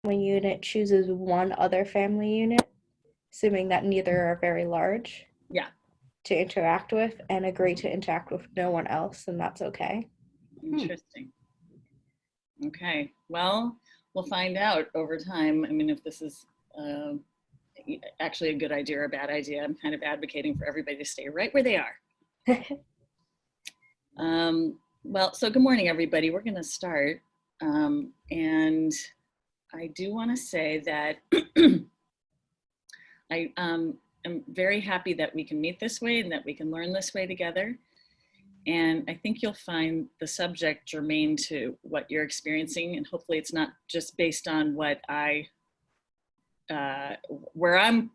family unit chooses one other family unit, assuming that neither are very large, Yeah. to interact with and agree to interact with no one else, and that's okay. Interesting. Okay. Well, we'll find out over time. I mean, if this is uh, actually a good idea or a bad idea, I'm kind of advocating for everybody to stay right where they are. Well, so good morning, everybody. We're going to start. And I do want to say that I am very happy that we can meet this way and that we can learn this way together. And I think you'll find the subject germane to what you're experiencing. And hopefully it's not just based on what where I'm,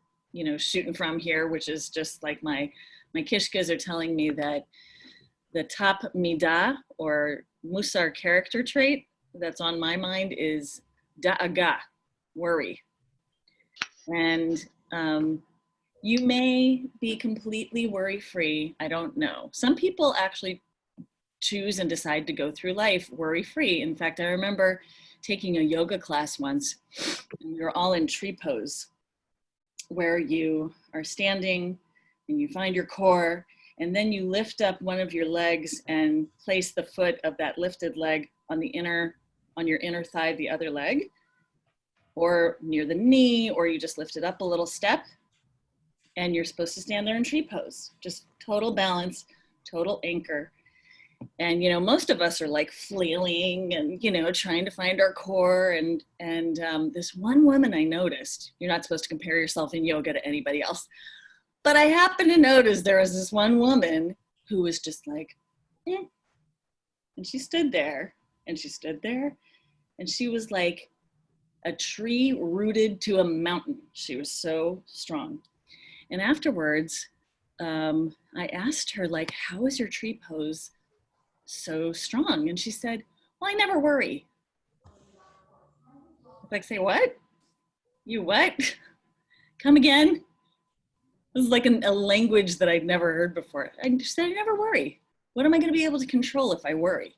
shooting from here, which is just like my kishkas are telling me that the top midah or Mussar character trait that's on my mind is da'aga, worry. And you may be completely worry-free. I don't know. Some people actually choose and decide to go through life worry-free. In fact, I remember taking a yoga class once, and we were all in tree pose, where you are standing and you find your core, and then you lift up one of your legs and place the foot of that lifted leg on your inner thigh, the other leg, or near the knee, or you just lift it up a little step, and you're supposed to stand there in tree pose, just total balance, total anchor. And most of us are like flailing and trying to find our core. And this one woman I noticed, you're not supposed to compare yourself in yoga to anybody else, but I happened to notice there was this one woman who was just like, and she stood there and she stood there and she was like a tree rooted to a mountain. She was so strong. And afterwards, I asked her, like, how is your tree pose so strong? And she said, well, I never worry. I was like, say what? You what? Come again? This is like a language that I'd never heard before. I said, I never worry. What am I going to be able to control if I worry?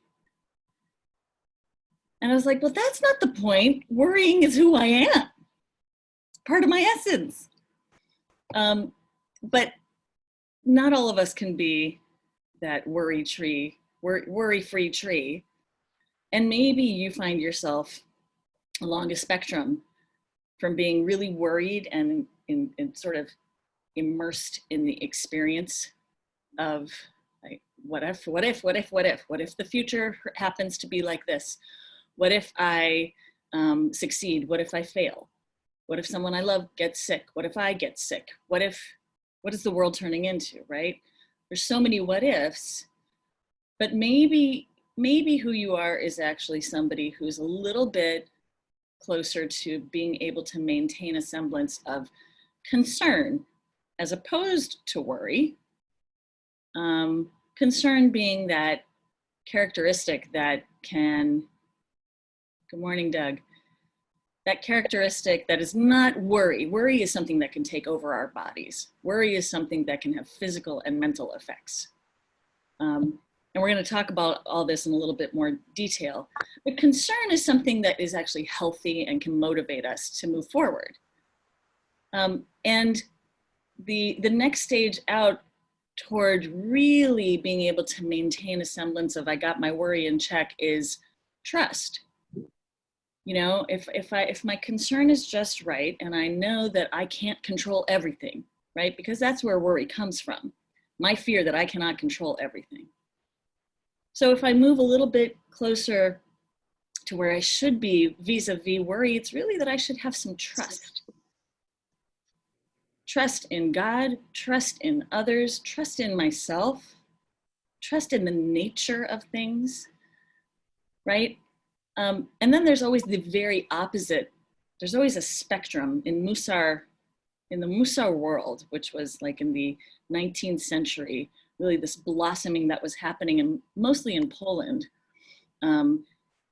And I was like, well, that's not the point. Worrying is who I am. It's part of my essence. But not all of us can be that worry-free tree. And maybe you find yourself along a spectrum from being really worried and sort of immersed in the experience of like, what if the future happens to be like this? What if I succeed? What if I fail? What if someone I love gets sick? What if I get sick? What is the world turning into, right? There's so many what ifs, but maybe who you are is actually somebody who's a little bit closer to being able to maintain a semblance of concern as opposed to worry. Concern being that characteristic that can, good morning, Doug, that characteristic that is not worry. Worry is something that can take over our bodies. Worry is something that can have physical and mental effects. And we're going to talk about all this in a little bit more detail. But concern is something that is actually healthy and can motivate us to move forward. And the next stage out toward really being able to maintain a semblance of I got my worry in check is trust. If my concern is just right, and I know that I can't control everything, right? Because that's where worry comes from. My fear that I cannot control everything. So if I move a little bit closer to where I should be vis-a-vis worry, it's really that I should have some trust. Trust in God, trust in others, trust in myself, trust in the nature of things, right? And then there's always the very opposite. There's always a spectrum in Mussar, in the Mussar world, which was like in the 19th century, really this blossoming that was happening mostly in Poland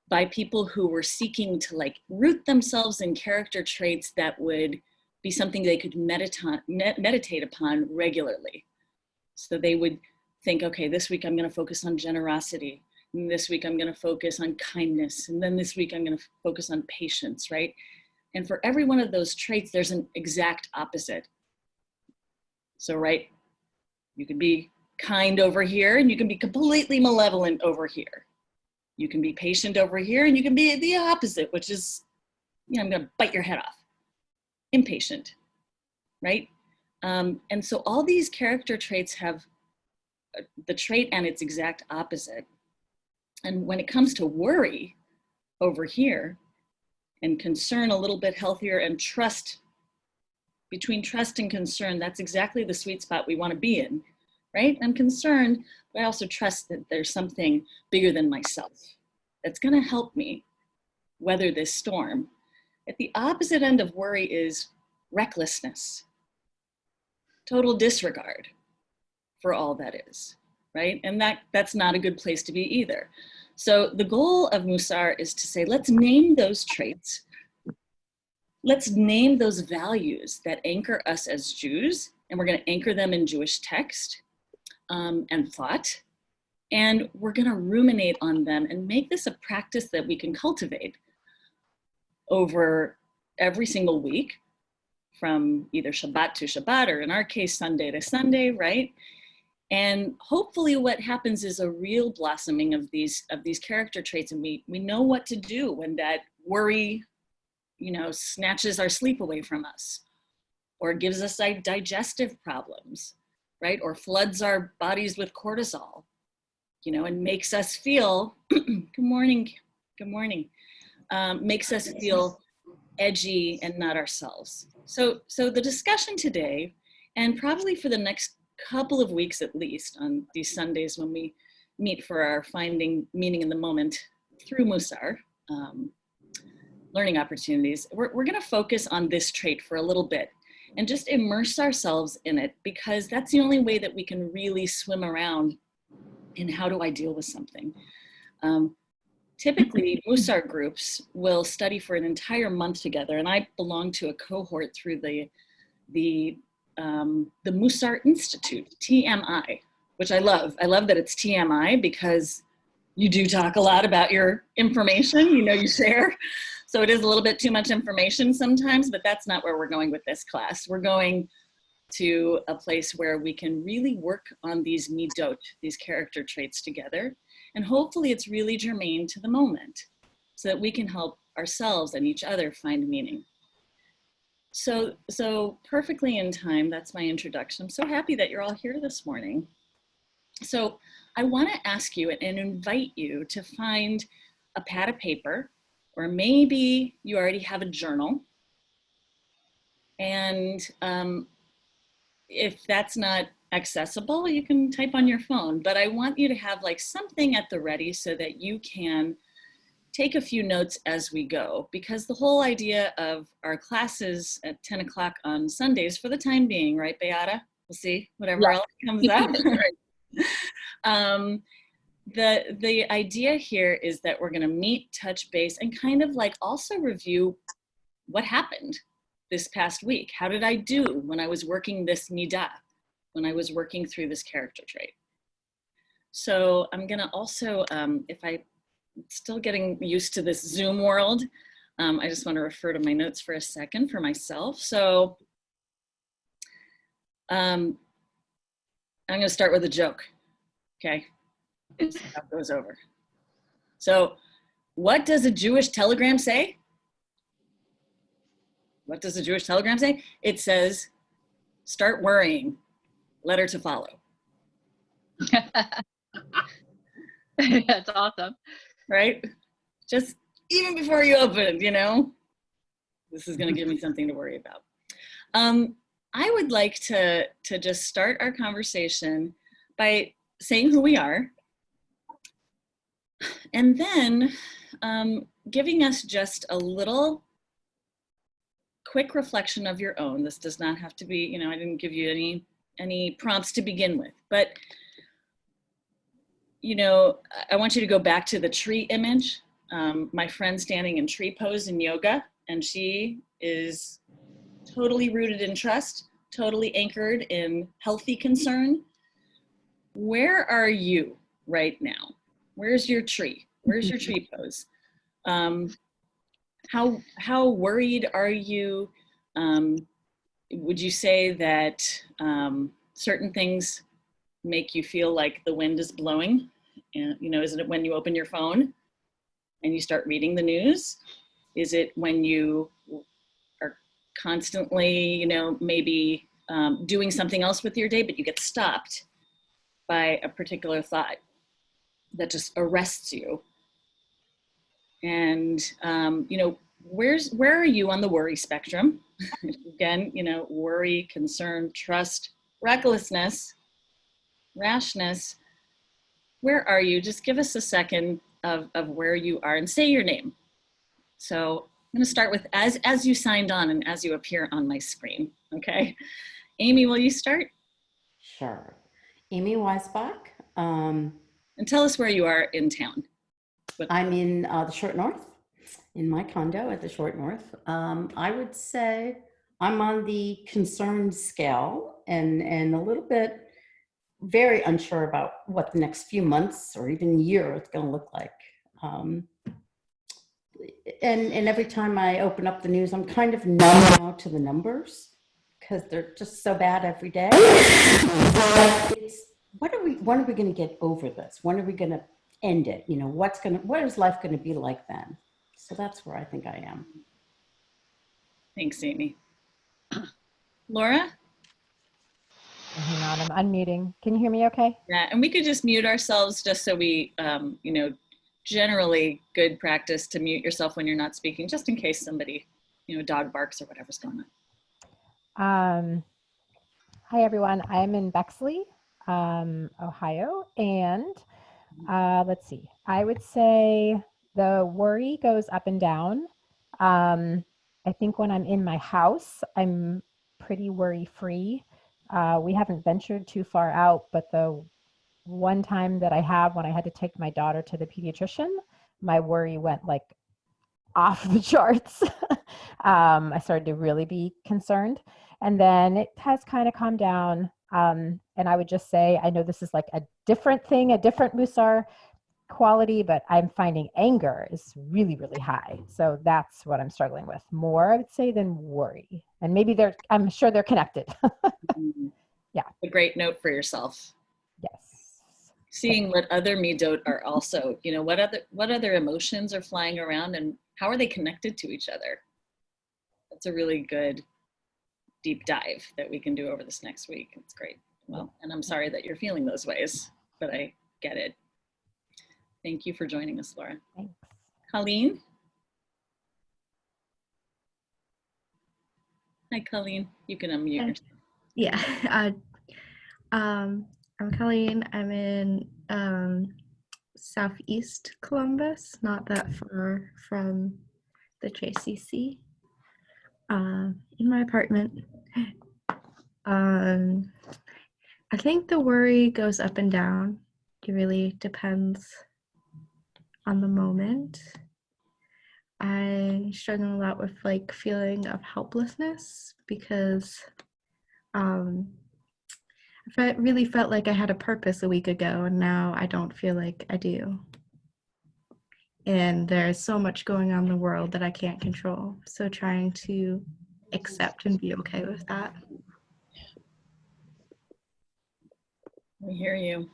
by people who were seeking to like root themselves in character traits that would be something they could meditate upon regularly. So they would think, okay, this week I'm going to focus on generosity. And this week I'm going to focus on kindness. And then this week I'm going to focus on patience, right? And for every one of those traits, there's an exact opposite. So, right, you can be kind over here and you can be completely malevolent over here. You can be patient over here and you can be the opposite, which is, you know, I'm gonna bite your head off. Impatient, right? And so all these character traits have the trait and its exact opposite. And when it comes to worry over here, and concern a little bit healthier, and trust, between trust and concern, that's exactly the sweet spot we want to be in, right? I'm concerned, but I also trust that there's something bigger than myself that's going to help me weather this storm. At the opposite end of worry is recklessness, total disregard for all that is, right? And that's not a good place to be either. So the goal of Mussar is to say, let's name those traits. Let's name those values that anchor us as Jews, and we're going to anchor them in Jewish text and thought, and we're going to ruminate on them and make this a practice that we can cultivate over every single week, from either Shabbat to Shabbat, or in our case, Sunday to Sunday, right? And hopefully what happens is a real blossoming of these character traits, and we know what to do when that worry, you know, snatches our sleep away from us, or gives us like digestive problems, right? Or floods our bodies with cortisol, you know, and makes us feel, good morning, makes us feel edgy and not ourselves. So the discussion today, and probably for the next couple of weeks at least, on these Sundays when we meet for our Finding Meaning in the Moment through Mussar learning opportunities, we're going to focus on this trait for a little bit and just immerse ourselves in it, because that's the only way that we can really swim around in how do I deal with something. Typically, Mussar groups will study for an entire month together, and I belong to a cohort through the Mussar Institute, TMI, which I love. I love that it's TMI because you do talk a lot about your information, you know, you share. So it is a little bit too much information sometimes, but that's not where we're going with this class. We're going to a place where we can really work on these midot, these character traits together. And hopefully it's really germane to the moment so that we can help ourselves and each other find meaning. So perfectly in time, that's my introduction. I'm so happy that you're all here this morning. So I want to ask you and invite you to find a pad of paper, or maybe you already have a journal. And if that's not accessible, you can type on your phone, but I want you to have like something at the ready so that you can take a few notes as we go, because the whole idea of our classes at 10 o'clock on Sundays for the time being, right, Beata? We'll see whatever else comes up. The idea here is that we're going to meet, touch base, and kind of like also review what happened this past week. How did I do when I was working this midah, when I was working through this character trait? So I'm going to also, if I'm still getting used to this Zoom world, I just want to refer to my notes for a second for myself. So I'm going to start with a joke, okay? See how it goes over. So what does a Jewish telegram say? What does a Jewish telegram say? It says, start worrying, letter to follow. That's awesome. Right? Just even before you open, you know, this is going to give me something to worry about. I would like to just start our conversation by saying who we are, and then giving us just a little quick reflection of your own. This does not have to be, you know, I didn't give you any prompts to begin with, but you know, I want you to go back to the tree image. My friend standing in tree pose in yoga, and she is totally rooted in trust, totally anchored in healthy concern. Where are you right now? Where's your tree? Where's your tree pose? How worried are you? Would you say that certain things make you feel like the wind is blowing? And, is it when you open your phone and you start reading the news? Is it when you are constantly, maybe doing something else with your day, but you get stopped by a particular thought that just arrests you? And, where are you on the worry spectrum? Again, worry, concern, trust, recklessness, rashness. Where are you? Just give us a second of where you are and say your name. So I'm going to start with as you signed on and as you appear on my screen. Okay. Amy, will you start? Sure. Amy Weisbach. And tell us where you are in town. I'm in the Short North, in my condo at the Short North. I would say I'm on the concerned scale and a little bit very unsure about what the next few months or even year is going to look like. And every time I open up the news, I'm kind of numb now to the numbers because they're just so bad every day. It's when are we going to get over this? When are we going to end it? What is life going to be like then? So that's where I think I am. Thanks, Amy. Laura? Hang on, I'm unmuting. Can you hear me okay? Yeah, and we could just mute ourselves just so we, generally good practice to mute yourself when you're not speaking, just in case somebody, dog barks or whatever's going on. Hi, everyone. I'm in Bexley, Ohio. And let's see. I would say the worry goes up and down. I think when I'm in my house, I'm pretty worry-free. We haven't ventured too far out, but the one time that I have when I had to take my daughter to the pediatrician, my worry went like off the charts. I started to really be concerned. And then it has kind of calmed down. And I would just say, I know this is like a different thing, a different Mussar quality, but I'm finding anger is really, really high. So that's what I'm struggling with more, I would say, than worry. And maybe I'm sure they're connected. Yeah. A great note for yourself. Yes. Seeing what other midot are also, what other emotions are flying around and how are they connected to each other? That's a really good deep dive that we can do over this next week. It's great. Well, and I'm sorry that you're feeling those ways, but I get it. Thank you for joining us, Laura. Thanks. Colleen? Hi, Colleen. You can unmute yourself. Yeah. I'm Colleen. I'm in Southeast Columbus, not that far from the JCC. In my apartment. I think the worry goes up and down. It really depends on the moment. I struggle a lot with like feeling of helplessness because I really felt like I had a purpose a week ago and now I don't feel like I do. And there's so much going on in the world that I can't control. So trying to accept and be okay with that. We hear you.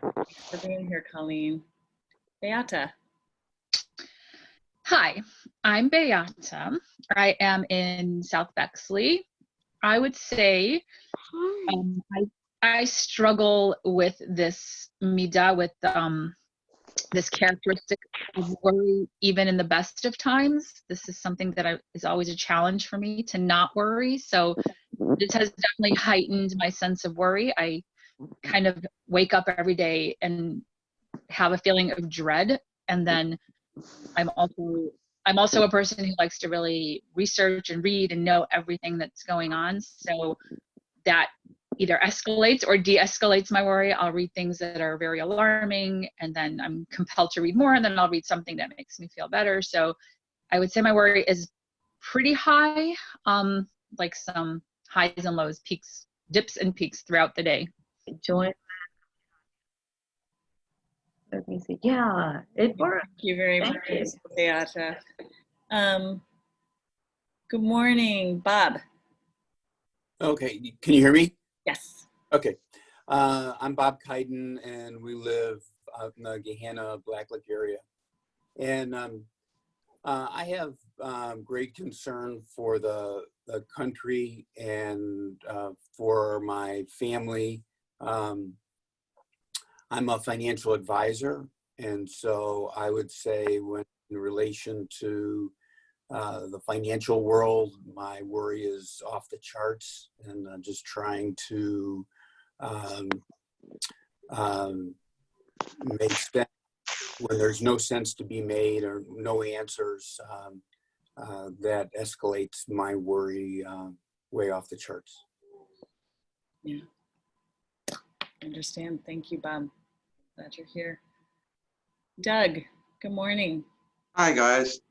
Thanks for being here, Colleen. Beata. Hi, I'm Beata. I am in South Bexley. I would say I struggle with this midah, with this characteristic of worry, even in the best of times. This is something that is always a challenge for me to not worry. So this has definitely heightened my sense of worry. I kind of wake up every day and have a feeling of dread. And then I'm also a person who likes to really research and read and know everything that's going on. So that either escalates or de-escalates my worry. I'll read things that are very alarming and then I'm compelled to read more and then I'll read something that makes me feel better. So I would say my worry is pretty high, like some highs and lows, peaks, dips and peaks throughout the day. Join. Let me see. Yeah, it worked. Thank you very Thank much, you. Beata. Good morning, Bob. Okay, can you hear me? Yes. Okay. I'm Bob Kiden, and we live out in the Gahanna, Black Lake area. And I have great concern for the country and for my family. I'm a financial advisor, and so I would say when in relation to the financial world, my worry is off the charts, and I'm just trying to make sense when there's no sense to be made or no answers. That escalates my worry way off the charts. Yeah. I understand. Thank you, Bob. Glad you're here. Doug, good morning. Hi, guys.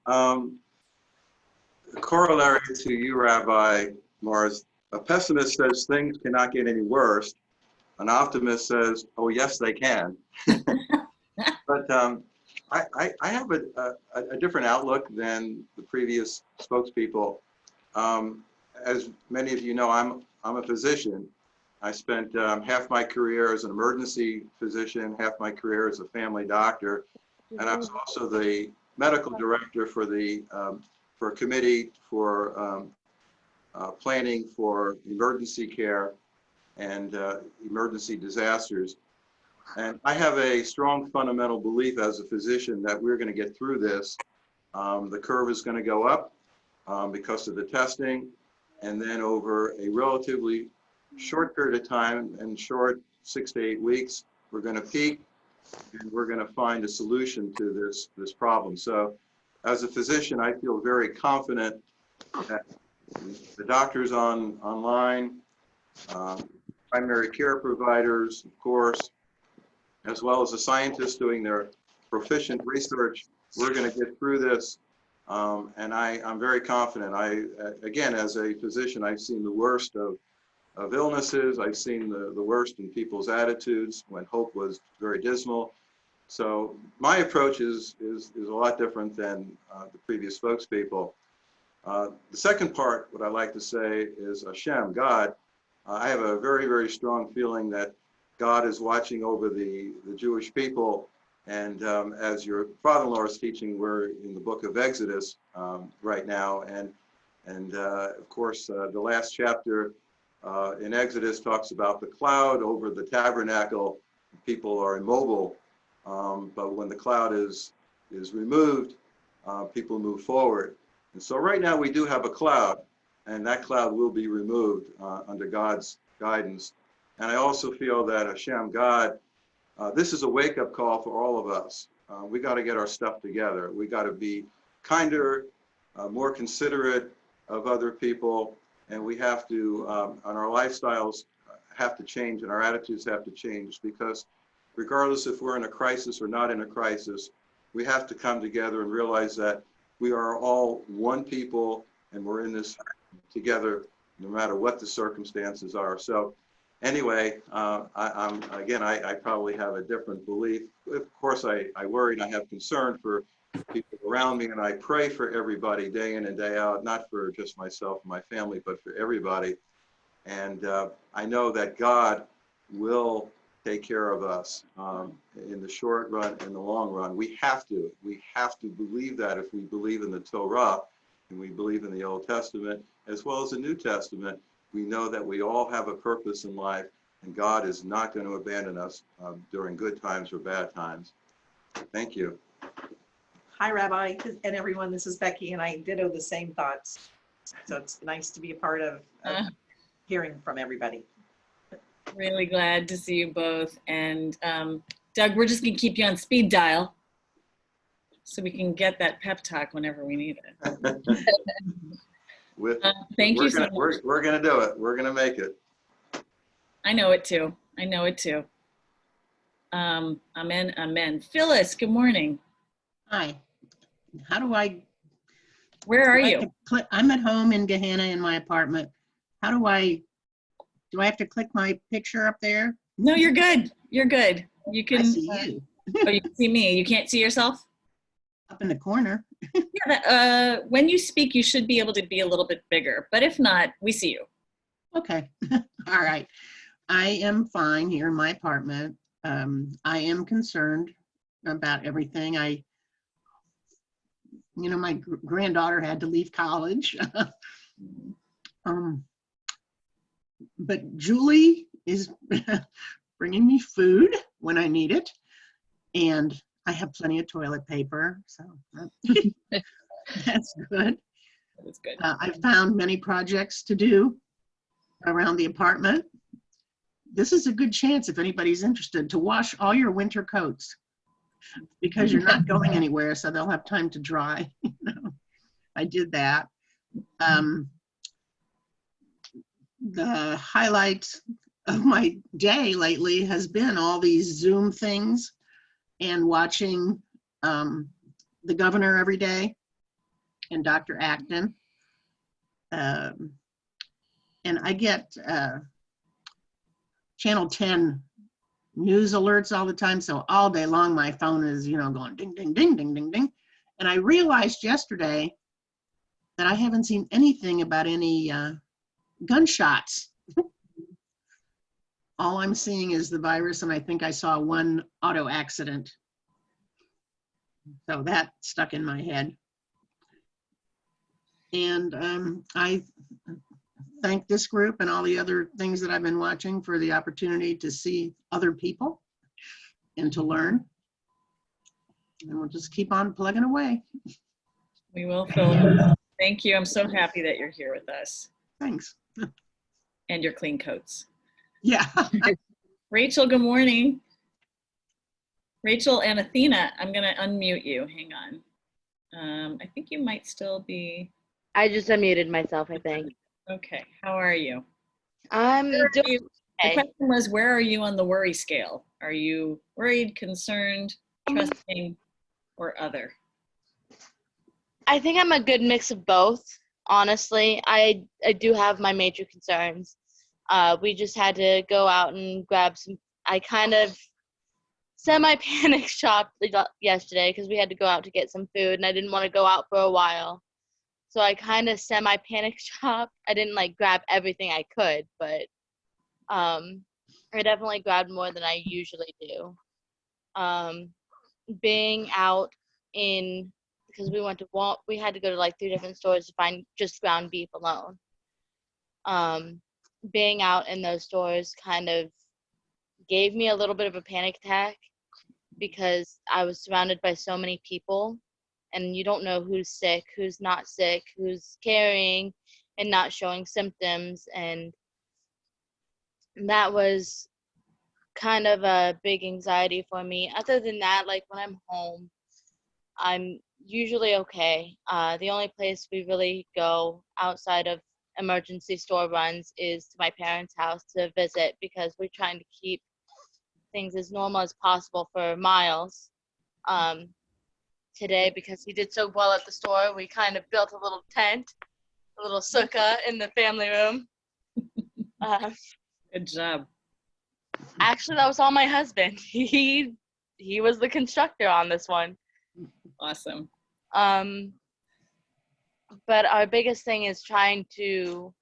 Corollary to you, Rabbi Morris, a pessimist says things cannot get any worse. An optimist says, oh, yes, they can. But I have a different outlook than the previous spokespeople. As many of you know, I'm a physician. I spent half my career as an emergency physician, half my career as a family doctor, and I was also the medical director for the for a committee for planning for emergency care and emergency disasters. And I have a strong fundamental belief as a physician that we're going to get through this. The curve is going to go up because of the testing, and then over a relatively short period of time, and short 6 to 8 weeks, we're going to peak, and we're going to find a solution to this problem. So as a physician, I feel very confident that the doctors online, primary care providers, of course, as well as the scientists doing their proficient research, we're going to get through this. And I'm very confident. Again, as a physician, I've seen the worst of illnesses. I've seen the worst in people's attitudes when hope was very dismal. So my approach is a lot different than the previous spokespeople. The second part, what I like to say is Hashem, God. I have a very, very strong feeling that God is watching over the Jewish people. And as your father-in-law is teaching, we're in the book of Exodus right now. And of course, the last chapter in Exodus talks about the cloud over the tabernacle. People are immobile. But when the cloud is removed, people move forward. And so right now we do have a cloud, and that cloud will be removed under God's guidance. And I also feel that Hashem, God, this is a wake-up call for all of us. We got to get our stuff together. We got to be kinder, more considerate of other people, and we have to, and our lifestyles have to change, and our attitudes have to change, because regardless if we're in a crisis or not in a crisis, we have to come together and realize that we are all one people, and we're in this together no matter what the circumstances are. So anyway, I probably have a different belief. Of course, I worry and I have concern for people around me, and I pray for everybody day in and day out, not for just myself and my family, but for everybody. And I know that God will take care of us in the short run and the long run. We have to believe that. If we believe in the Torah and we believe in the Old Testament as well as the New Testament, we know that we all have a purpose in life, and God is not going to abandon us during good times or bad times. Thank you. Hi, Rabbi, and everyone. This is Becky, and I ditto the same thoughts. So it's nice to be a part of hearing from everybody. Really glad to see you both. And Doug, we're just going to keep you on speed dial so we can get that pep talk whenever we need it. Thank you so much. We're going to do it. We're going to make it. I know it too. I know it too. Amen. Amen. Phyllis, good morning. Hi. How do I? Where are you? I'm at home in Gahanna in my apartment. How do I have to click my picture up there? No, you're good. You're good. You can. I see you. Oh, you can see me. You can't see yourself? Up in the corner. Yeah, when you speak, you should be able to be a little bit bigger, but if not, we see you. Okay. All right. I am fine here in my apartment. I am concerned about everything. My granddaughter had to leave college. But Julie is bringing me food when I need it. And I have plenty of toilet paper, so that's good. That's good. I've found many projects to do around the apartment. This is a good chance, if anybody's interested, to wash all your winter coats because you're not going anywhere, so they'll have time to dry. I did that. The highlight of my day lately has been all these Zoom things and watching the governor every day and Dr. Acton. And I get Channel 10 news alerts all the time. So all day long, my phone is, going ding, ding, ding, ding, ding, ding. And I realized yesterday that I haven't seen anything about any gunshots. All I'm seeing is the virus, and I think I saw one auto accident. So that stuck in my head. And I thank this group and all the other things that I've been watching for the opportunity to see other people and to learn. And we'll just keep on plugging away. We will, Philip. Thank you. I'm so happy that you're here with us. Thanks. And your clean coats. Yeah. Rachel, good morning. Rachel and Athena, I'm going to unmute you. Hang on. I think you might still be. I just unmuted myself, I think. Okay. How are you? I'm doing The okay. question was, where are you on the worry scale? Are you worried, concerned, trusting, or other? I think I'm a good mix of both, honestly. I do have my major concerns. We just had to go out and grab some, I kind of semi-panic shopped yesterday because we had to go out to get some food and I didn't want to go out for a while. So I kind of semi-panic shopped. I didn't grab everything I could, but I definitely grabbed more than I usually do. Being out because we had to go to 3 different stores to find just ground beef alone. Being out in those stores kind of gave me a little bit of a panic attack because I was surrounded by so many people and you don't know who's sick, who's not sick, who's carrying and not showing symptoms. And that was kind of a big anxiety for me. Other than that, when I'm home, I'm usually okay. The only place we really go outside of emergency store runs is to my parents' house to visit because we're trying to keep things as normal as possible for Miles. Today, because he did so well at the store, we kind of built a little tent, a little sukkah in the family room. Good job. Actually, that was all my husband. He was the constructor on this one. Awesome. But our biggest thing is trying to,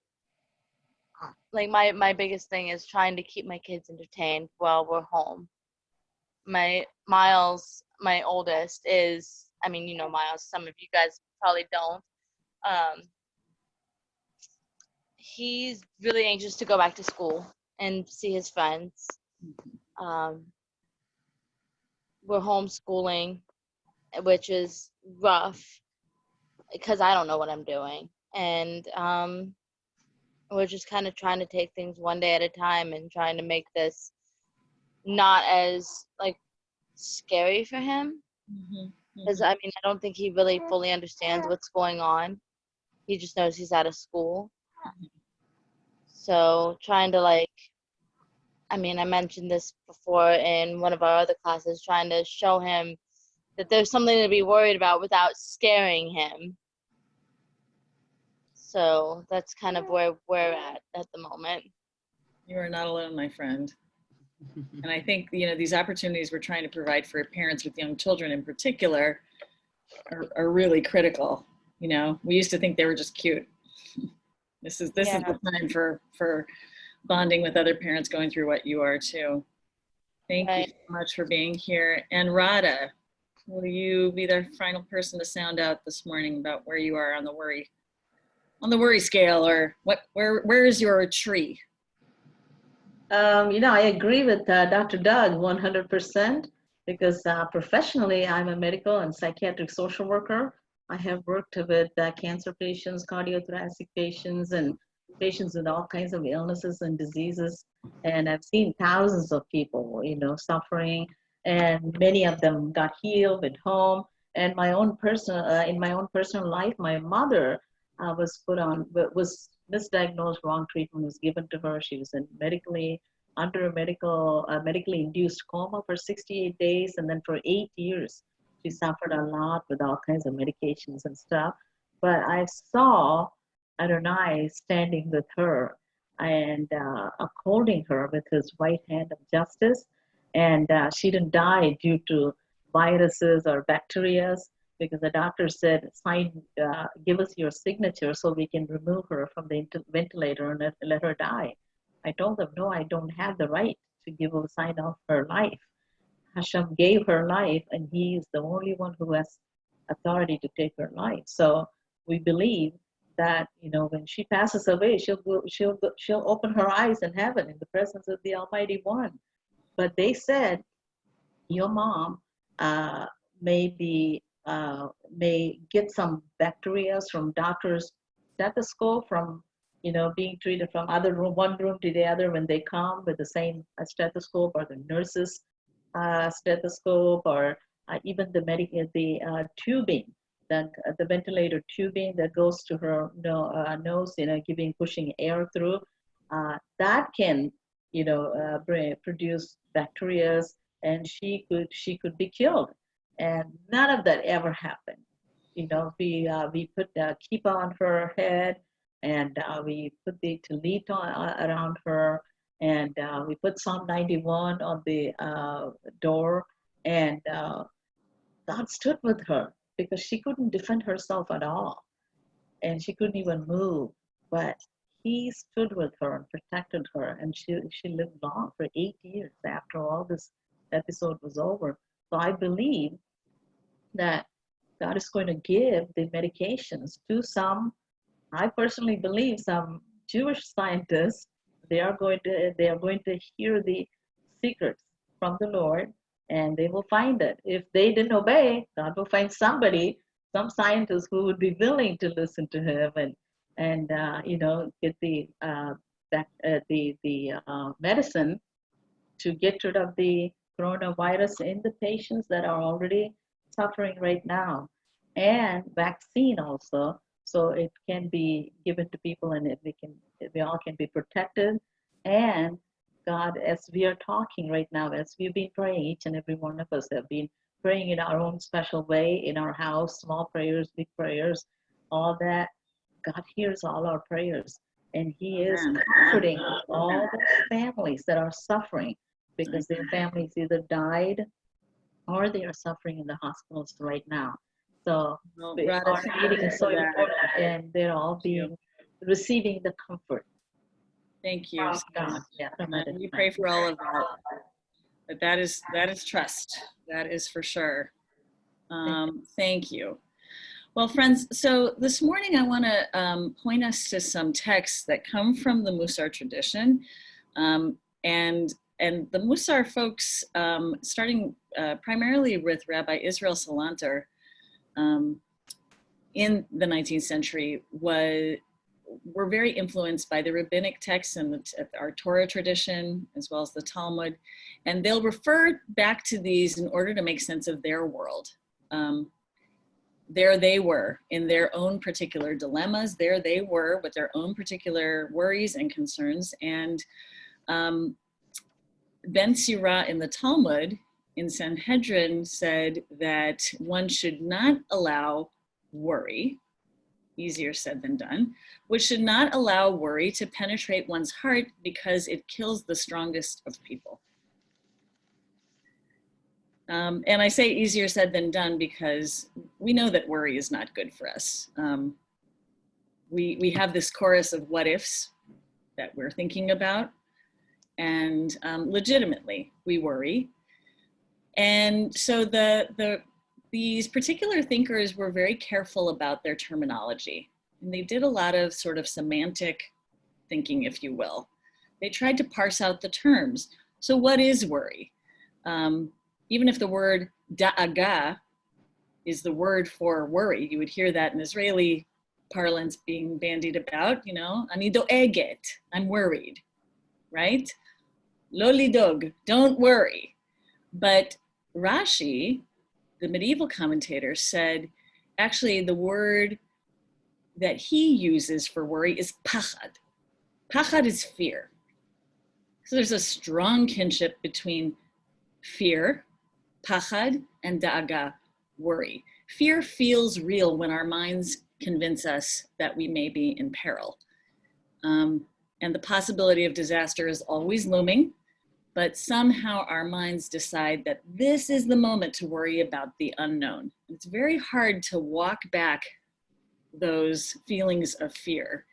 my biggest thing is trying to keep my kids entertained while we're home. Miles, my oldest, is, Miles, some of you guys probably don't. He's really anxious to go back to school and see his friends. We're homeschooling, which is rough because I don't know what I'm doing. And we're just kind of trying to take things one day at a time and trying to make this not as scary for him. Because I don't think he really fully understands what's going on. He just knows he's out of school. So trying to I mentioned this before in one of our other classes, trying to show him that there's something to be worried about without scaring him. So that's kind of where we're at the moment. You are not alone, my friend. And I think, you know, these opportunities we're trying to provide for parents with young children in particular are really critical. You know, we used to think they were just cute. This is the time for bonding with other parents going through what you are too. Thank you so much for being here. And Radha, will you be the final person to sound out this morning about where you are on the worry scale, or where is your tree? You know, I agree with Dr. Doug 100% because professionally, I'm a medical and psychiatric social worker. I have worked with cancer patients, cardiothoracic patients, and patients with all kinds of illnesses and diseases. And I've seen thousands of people, you know, suffering, and many of them got healed at home. And in my own personal life, my mother was misdiagnosed, wrong treatment was given to her. She was under a medically induced coma for 68 days, and then for 8 years she suffered a lot with all kinds of medications and stuff. But I saw Adonai standing with her and upholding her with his right hand of justice, and she didn't die due to viruses or bacteria, because the doctor said, give us your signature so we can remove her from the ventilator and let her die. I told them, no, I don't have the right to give a sign of her life. Hashem gave her life, and he is the only one who has authority to take her life. So we believe that, you know, when she passes away, she'll open her eyes in heaven in the presence of the Almighty One. But they said, your mom may get some bacteria from doctor's stethoscope, from, you know, being treated from one room to the other when they come with the same stethoscope, or the nurse's stethoscope, or even the tubing, the ventilator tubing that goes to her nose, you know, pushing air through, that can, you know, produce bacteria, and she could be killed. And none of that ever happened. You know, we put kippah on her head, and we put the talit around her, and we put Psalm 91 on the door, and God stood with her because she couldn't defend herself at all, and she couldn't even move. But he stood with her and protected her, and she lived long for 8 years after all this episode was over. So I believe that God is going to give the medications to some. I personally believe some Jewish scientists. They are going to hear the secrets from the Lord, and they will find it. If they didn't obey, God will find some scientist who would be willing to listen to him and you know, get the medicine to get rid of the coronavirus in the patients that are already suffering right now, and vaccine also, so it can be given to people, and we all can be protected. And God, as we are talking right now, as we've been praying, each and every one of us have been praying in our own special way in our house, small prayers, big prayers, all that. God hears all our prayers, and he is comforting all those families that are suffering because their families either died or they are suffering in the hospitals right now. So our meeting is so important, and they're all receiving the comfort. Thank you. We pray for all of that. But that is trust. That is for sure. Thank you. Well, friends, so this morning I want to point us to some texts that come from the Mussar tradition, and the Mussar folks, starting primarily with Rabbi Israel Salanter in the 19th century, were very influenced by the rabbinic texts and our Torah tradition, as well as the Talmud. And they'll refer back to these in order to make sense of their world. There they were in their own particular dilemmas. There they were with their own particular worries and concerns. And Ben Sirah in the Talmud in Sanhedrin said that one should not allow worry, easier said than done, which should not allow worry to penetrate one's heart because it kills the strongest of people. And I say easier said than done because we know that worry is not good for us. We have this chorus of what ifs that we're thinking about, and legitimately we worry. And so these particular thinkers were very careful about their terminology, and they did a lot of sort of semantic thinking, if you will. They tried to parse out the terms. So what is worry? Even if the word da'aga is the word for worry, you would hear that in Israeli parlance being bandied about, you know, ani do'eget, I'm worried, right? Lo lidog, don't worry. But Rashi, the medieval commentator, said, actually the word that he uses for worry is pachad. Pachad is fear. So there's a strong kinship between fear, pachad, and da'aga, worry. Fear feels real when our minds convince us that we may be in peril. And the possibility of disaster is always looming, but somehow our minds decide that this is the moment to worry about the unknown. It's very hard to walk back those feelings of fear.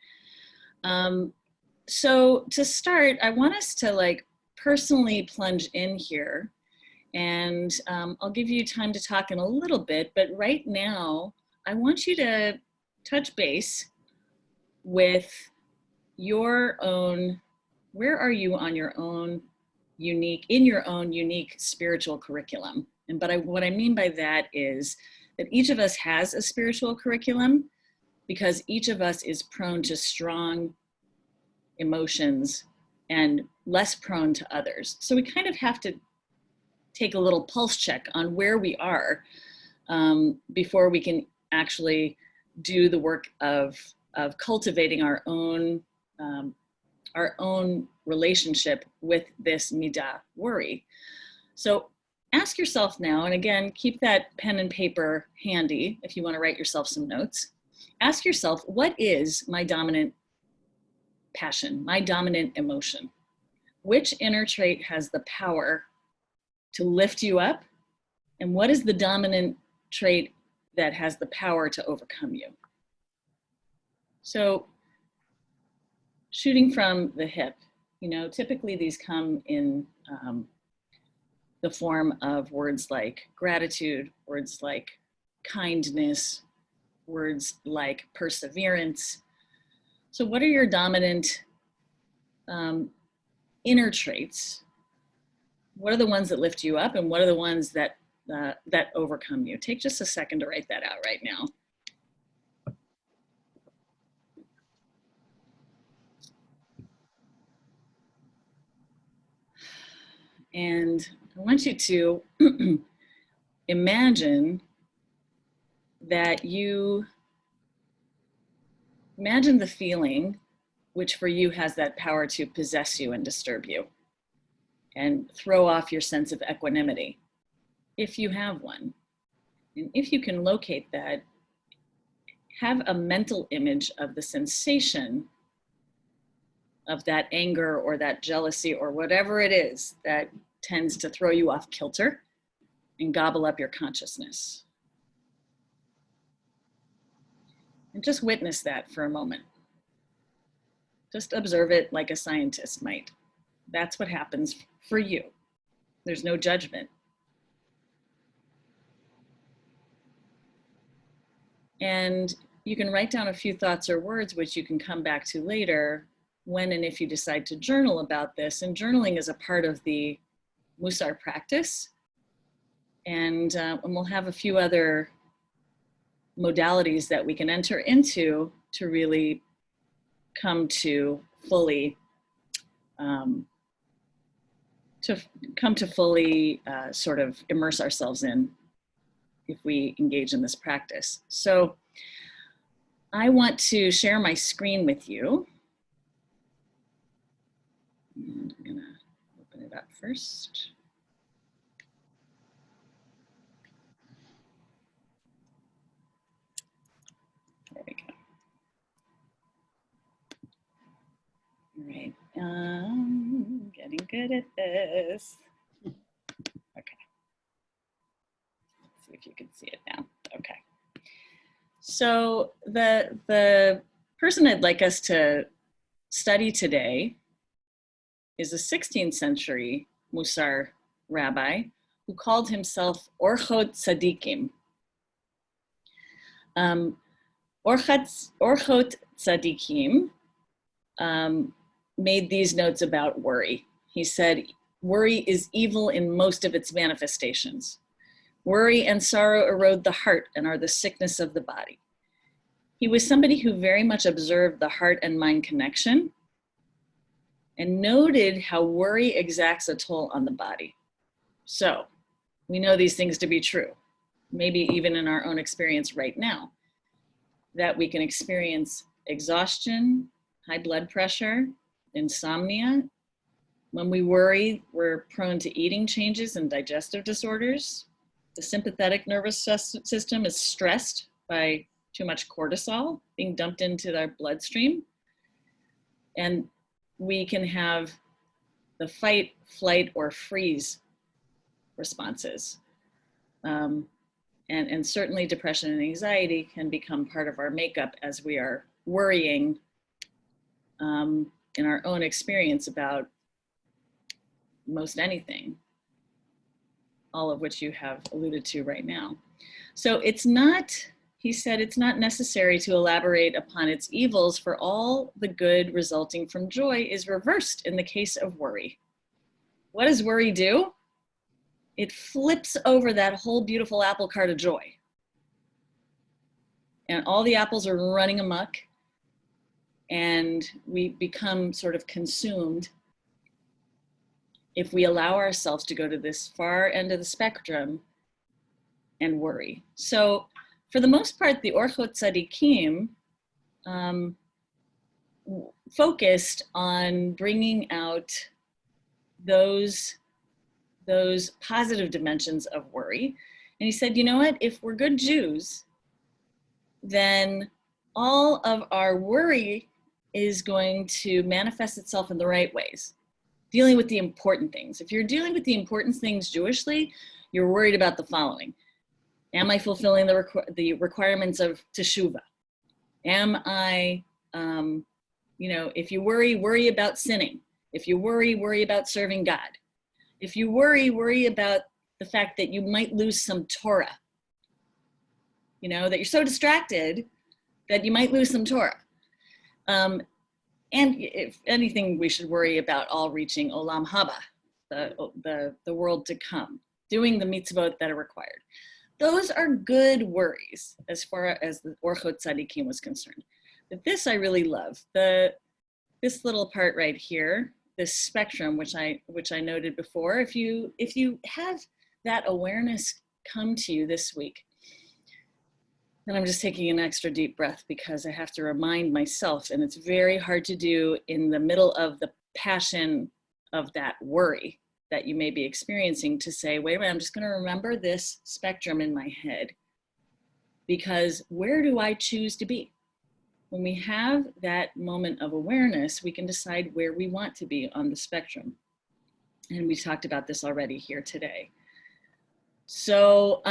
So to start, I want us to personally plunge in here, and I'll give you time to talk in a little bit, but right now, I want you to touch base with your own, where are you on your own unique spiritual curriculum? And what I mean by that is that each of us has a spiritual curriculum because each of us is prone to strong emotions and less prone to others. So we kind of have to take a little pulse check on where we are before we can actually do the work of cultivating our own relationship with this midah, worry. So ask yourself now, and again, keep that pen and paper handy if you want to write yourself some notes. Ask yourself, what is my dominant passion, my dominant emotion? Which inner trait has the power to lift you up? And what is the dominant trait that has the power to overcome you? So shooting from the hip, you know, typically these come in the form of words like gratitude, words like kindness, words like perseverance. So what are your dominant inner traits? What are the ones that lift you up, and what are the ones that that overcome you? Take just a second to write that out right now. And I want you to imagine the feeling which for you has that power to possess you and disturb you and throw off your sense of equanimity, if you have one. And if you can locate that, have a mental image of the sensation of that anger or that jealousy or whatever it is that tends to throw you off kilter and gobble up your consciousness. And just witness that for a moment. Just observe it like a scientist might. That's what happens for you. There's no judgment. And you can write down a few thoughts or words which you can come back to later when and if you decide to journal about this. And journaling is a part of the Mussar practice. And we'll have a few other modalities that we can enter into to really come to fully sort of immerse ourselves in if we engage in this practice. So I want to share my screen with you. And I'm gonna open it up first. There we go. All right, getting good at this. Okay. So the person I'd like us to study today is a 16th century Mussar rabbi who called himself Orchot Tzadikim. Orchot Tzadikim made these notes about worry. He said, worry is evil in most of its manifestations. Worry and sorrow erode the heart and are the sickness of the body. He was somebody who very much observed the heart and mind connection and noted how worry exacts a toll on the body. So we know these things to be true, maybe even in our own experience right now, that we can experience exhaustion, high blood pressure, insomnia. When we worry, we're prone to eating changes and digestive disorders. The sympathetic nervous system is stressed by too much cortisol being dumped into our bloodstream. And we can have the fight, flight, or freeze responses. And certainly depression and anxiety can become part of our makeup as we are worrying in our own experience about most anything, all of which you have alluded to right now. So it's not, he said, it's not necessary to elaborate upon its evils, for all the good resulting from joy is reversed in the case of worry. What does worry do? It flips over that whole beautiful apple cart of joy. And all the apples are running amok, and we become sort of consumed if we allow ourselves to go to this far end of the spectrum and worry. So for the most part, the Orchot Tzadikim focused on bringing out those positive dimensions of worry. And he said, you know what, if we're good Jews, then all of our worry is going to manifest itself in the right ways. Dealing with the important things. If you're dealing with the important things Jewishly, you're worried about the following. Am I fulfilling the requirements of teshuvah? Am I, if you worry about sinning. If you worry about serving God. If you worry about the fact that you might lose some Torah. That you're so distracted that you might lose some Torah. And if anything, we should worry about all reaching Olam Haba, the world to come, doing the mitzvot that are required. Those are good worries as far as the Orchot Tzadikim was concerned. But this I really love. This little part right here, this spectrum, which I noted before, if you have that awareness come to you this week, and I'm just taking an extra deep breath because I have to remind myself, and it's very hard to do in the middle of the passion of that worry that you may be experiencing, to say, wait a minute, I'm just going to remember this spectrum in my head, because where do I choose to be? When we have that moment of awareness, we can decide where we want to be on the spectrum. And we talked about this already here today. So,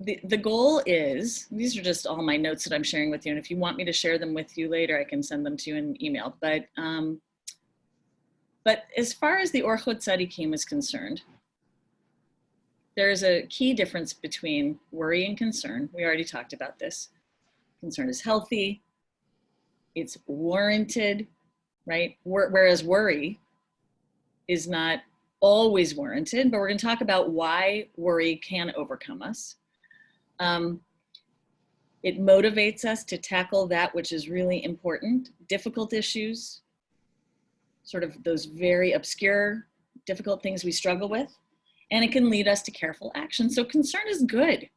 the goal is, these are just all my notes that I'm sharing with you, and if you want me to share them with you later, I can send them to you in an email. But as far as the Orchot Tzadikim is concerned, there's a key difference between worry and concern. We already talked about this. Concern is healthy, it's warranted, right? Whereas worry is not always warranted, but we're going to talk about why worry can overcome us. It motivates us to tackle that which is really important, difficult issues, sort of those very obscure, difficult things we struggle with, and it can lead us to careful action. So concern is good.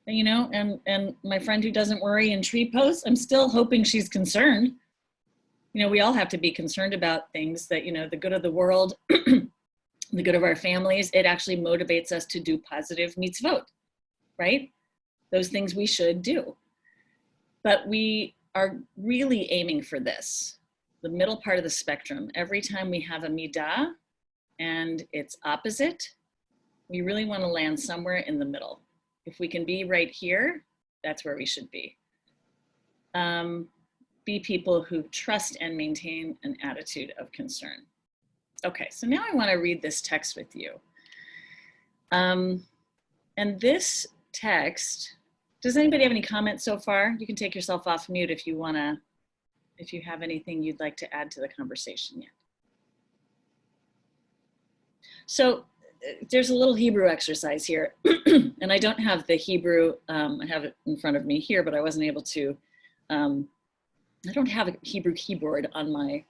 And my friend who doesn't worry in tree posts, I'm still hoping she's concerned. We all have to be concerned about things that, the good of the world, the good of our families. It actually motivates us to do positive mitzvot, right? Those things we should do. But we are really aiming for this, the middle part of the spectrum. Every time we have a midah and its opposite, we really want to land somewhere in the middle. If we can be right here, that's where we should be. Be people who trust and maintain an attitude of concern. Okay, so now I want to read this text with you. And this text, does anybody have any comments so far? You can take yourself off mute if you want to, if you have anything you'd like to add to the conversation yet. So there's a little Hebrew exercise here, and I don't have the Hebrew, I have it in front of me here, but I wasn't able to, I don't have a Hebrew keyboard on my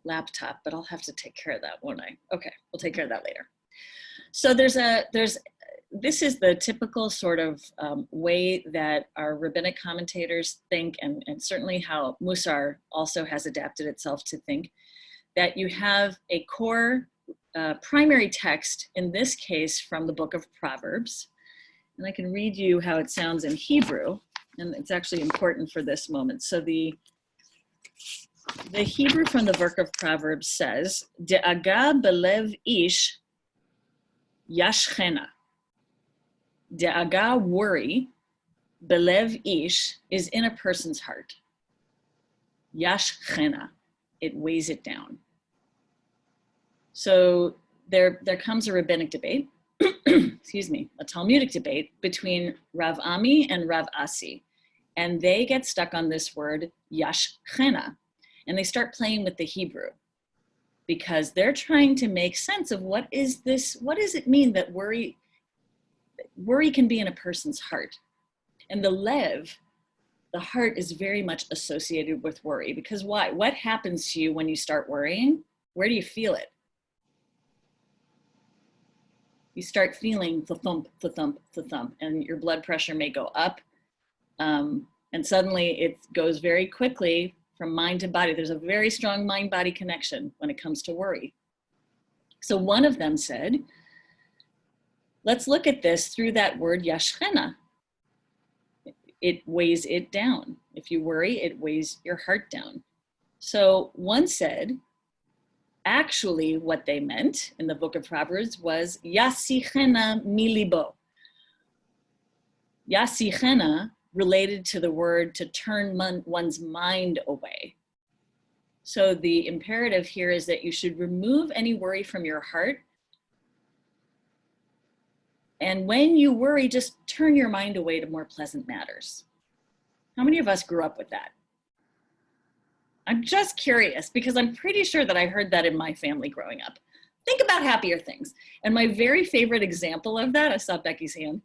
laptop, but I'll have to take care of that, won't I? Okay, we'll take care of that later. So this is the typical sort of way that our rabbinic commentators think, and certainly how Mussar also has adapted itself to think, that you have a core primary text, in this case from the book of Proverbs. And I can read you how it sounds in Hebrew, and it's actually important for this moment. So the Hebrew from the book of Proverbs says, De'aga belev ish yashchena. De'aga, worry, belev ish, is in a person's heart. Yashchena, it weighs it down. So there comes a rabbinic debate, excuse me, a Talmudic debate between Rav Ami and Rav Asi. And they get stuck on this word yashchena. And they start playing with the Hebrew because they're trying to make sense of what is this, what does it mean that worry can be in a person's heart? And the lev, the heart, is very much associated with worry, because why? What happens to you when you start worrying? Where do you feel it? You start feeling the thump, the thump, the thump, and your blood pressure may go up. And suddenly it goes very quickly from mind to body. There's a very strong mind-body connection when it comes to worry. So one of them said, let's look at this through that word yashchena. It weighs it down. If you worry, it weighs your heart down. So one said, actually what they meant in the book of Proverbs was yasichena milibo. Yasichena related to the word to turn one's mind away. So the imperative here is that you should remove any worry from your heart. And when you worry, just turn your mind away to more pleasant matters. How many of us grew up with that? I'm just curious, because I'm pretty sure that I heard that in my family growing up. Think about happier things. And my very favorite example of that, I saw Becky's hand.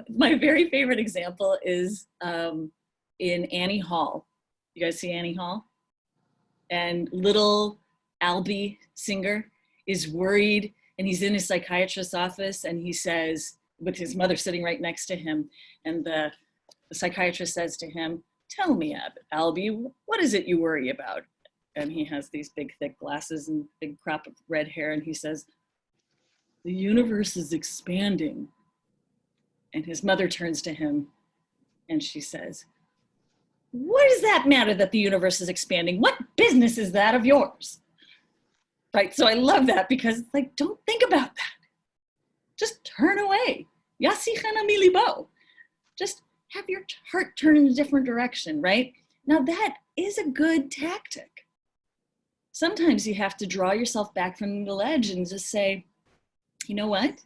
My very favorite example is in Annie Hall. You guys see Annie Hall? And little Albie Singer is worried, and he's in his psychiatrist's office, and he says, with his mother sitting right next to him, and the psychiatrist says to him, tell me, Albie, what is it you worry about? And he has these big, thick glasses and big crop of red hair, and he says, the universe is expanding. And his mother turns to him and she says, what does that matter that the universe is expanding? What business is that of yours? Right, so I love that, because it's like, don't think about that. Just turn away. Yasichena milibo. Just have your heart turn in a different direction, right? Now that is a good tactic. Sometimes you have to draw yourself back from the ledge and just say, you know what?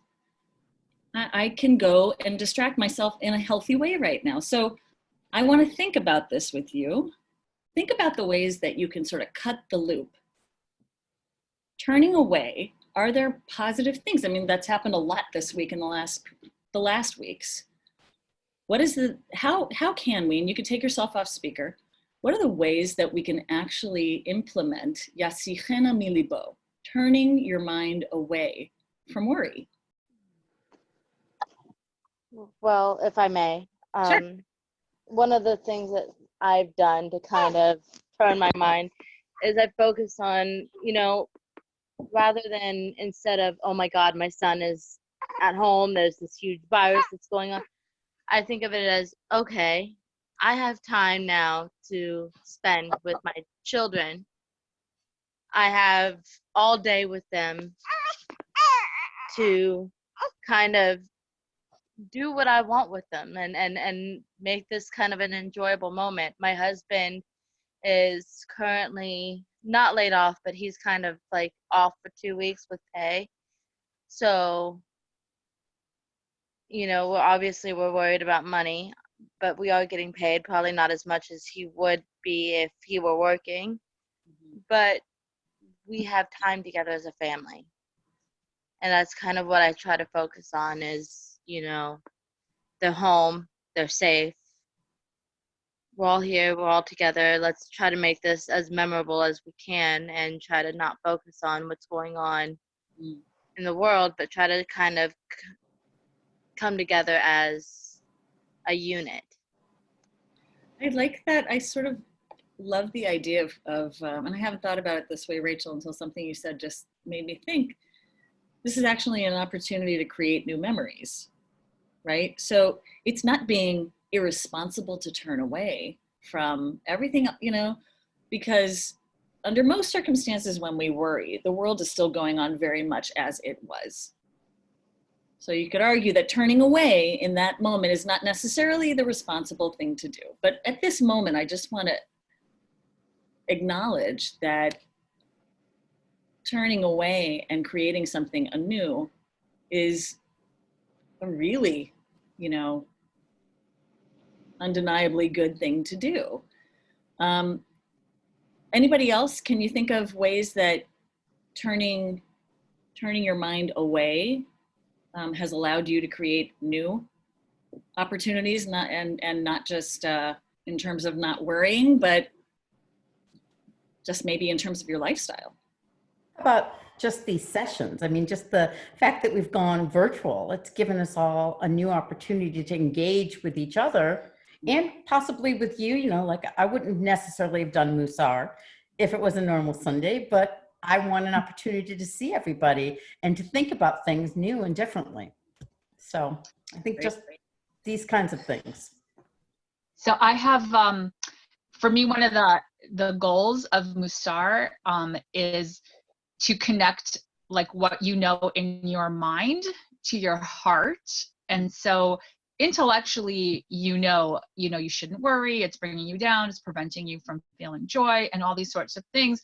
I can go and distract myself in a healthy way right now. So I want to think about this with you. Think about the ways that you can sort of cut the loop. Turning away, are there positive things? I mean, that's happened a lot this week and the last weeks. What is how can we, and you can take yourself off speaker, what are the ways that we can actually implement yasichena milibo, turning your mind away from worry? Well, if I may, Sure. One of the things that I've done to kind of turn my mind is I focus on, rather than, instead of, oh my God, my son is at home, there's this huge virus that's going on, I think of it as, okay, I have time now to spend with my children. I have all day with them to kind of do what I want with them and make this kind of an enjoyable moment. My husband is currently not laid off, but he's kind of like off for 2 weeks with pay. So, you know, we're worried about money, but we are getting paid, probably not as much as he would be if he were working. But we have time together as a family. And that's kind of what I try to focus on is, you know, they're home, they're safe. We're all here, we're all together. Let's try to make this as memorable as we can and try to not focus on what's going on in the world, but try to kind of come together as a unit. I like that. I sort of love the idea of and I haven't thought about it this way, Rachel, until something you said just made me think. This is actually an opportunity to create new memories, right? So it's not being irresponsible to turn away from everything, you know, because under most circumstances when we worry, the world is still going on very much as it was. So you could argue that turning away in that moment is not necessarily the responsible thing to do. But at this moment, I just want to acknowledge that turning away and creating something anew is a really, you know, undeniably good thing to do. Anybody else? Can you think of ways that turning your mind away has allowed you to create new opportunities, and not just in terms of not worrying, but just maybe in terms of your lifestyle? How about just these sessions? I mean, just the fact that we've gone virtual, it's given us all a new opportunity to engage with each other and possibly with you. You know, like I wouldn't necessarily have done Mussar if it was a normal Sunday, but I want an opportunity to see everybody and to think about things new and differently. So I think just these kinds of things. So I have, for me, one of the goals of Mussar is to connect like what you know in your mind to your heart. And so intellectually, you know you shouldn't worry, it's bringing you down, it's preventing you from feeling joy and all these sorts of things.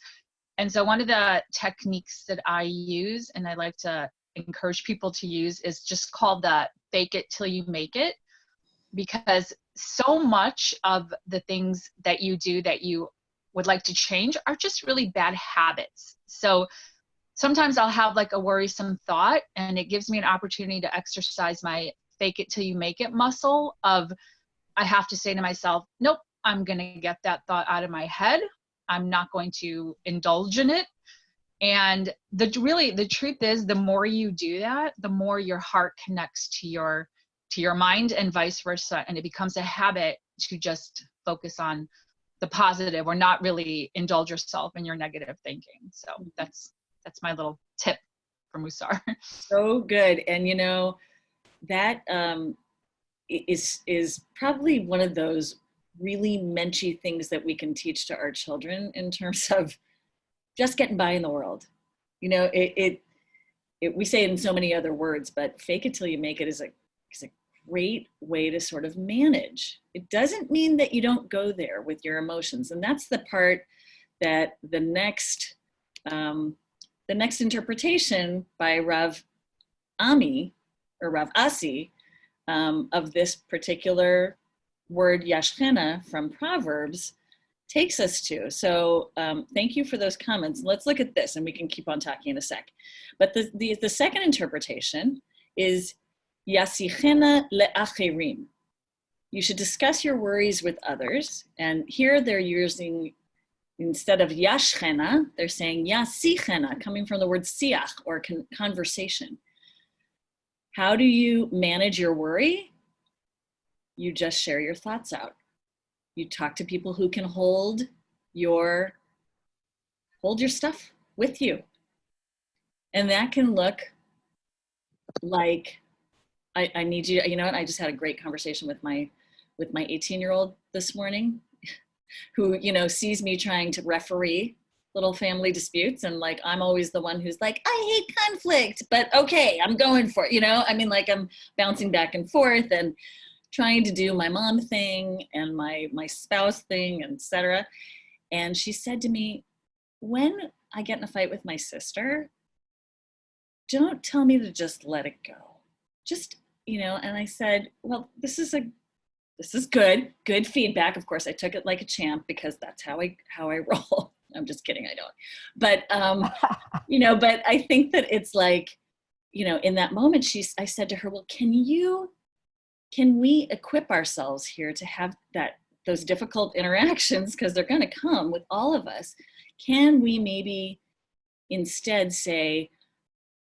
And so one of the techniques that I use and I like to encourage people to use is just called the fake it till you make it, because so much of the things that you do that you would like to change are just really bad habits. So sometimes I'll have like a worrisome thought and it gives me an opportunity to exercise my fake it till you make it muscle of, I have to say to myself, nope, I'm going to get that thought out of my head. I'm not going to indulge in it. And the truth is, the more you do that, the more your heart connects to your mind and vice versa. And it becomes a habit to just focus on the positive or not really indulge yourself in your negative thinking. So that's my little tip for Mussar. So good. And you know, that is probably one of those really menschy things that we can teach to our children in terms of just getting by in the world. You know, we say it in so many other words, but fake it till you make it is a great way to sort of manage. It doesn't mean that you don't go there with your emotions. And that's the part that the next interpretation by Rav Ami or Rav Asi of this particular word yashchena from Proverbs takes us to. So thank you for those comments. Let's look at this and we can keep on talking in a sec. But the second interpretation is yasichena le'acherim. You should discuss your worries with others. And here they're using, instead of yashchena, they're saying yasichena, coming from the word siach or conversation. How do you manage your worry? You just share your thoughts out. You talk to people who can hold your stuff with you. And that can look like, I need you, you know what, I just had a great conversation with my 18-year-old this morning who, you know, sees me trying to referee little family disputes, and like I'm always the one who's like, I hate conflict, but okay, I'm going for it, you know? I mean, like I'm bouncing back and forth and trying to do my mom thing and my spouse thing, etc. And she said to me, when I get in a fight with my sister, don't tell me to just let it go. Just, you know, and I said, well, this is good feedback. Of course, I took it like a champ because that's how I roll. I'm just kidding, I don't. But you know, but I think that it's like, you know, in that moment, I said to her, well, can we equip ourselves here to have those difficult interactions, because they're going to come with all of us. Can we maybe instead say,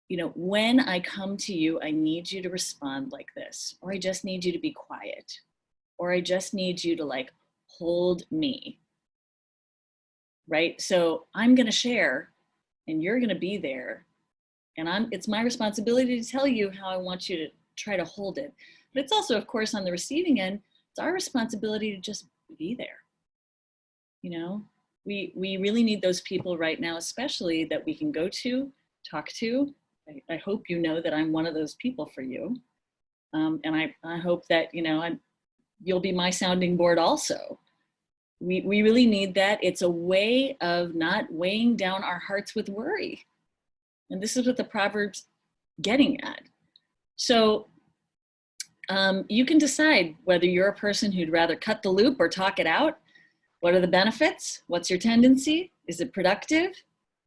you know, when I come to you, I need you to respond like this, or I just need you to be quiet, or I just need you to like hold me, right? So I'm going to share and you're going to be there, and it's my responsibility to tell you how I want you to try to hold it. But it's also, of course, on the receiving end, it's our responsibility to just be there. You know, we really need those people right now, especially that we can go to, talk to. I hope you know that I'm one of those people for you. And I hope that, you know, you'll be my sounding board also. We really need that. It's a way of not weighing down our hearts with worry. And this is what the Proverbs getting at. So you can decide whether you're a person who'd rather cut the loop or talk it out. What are the benefits? What's your tendency? Is it productive?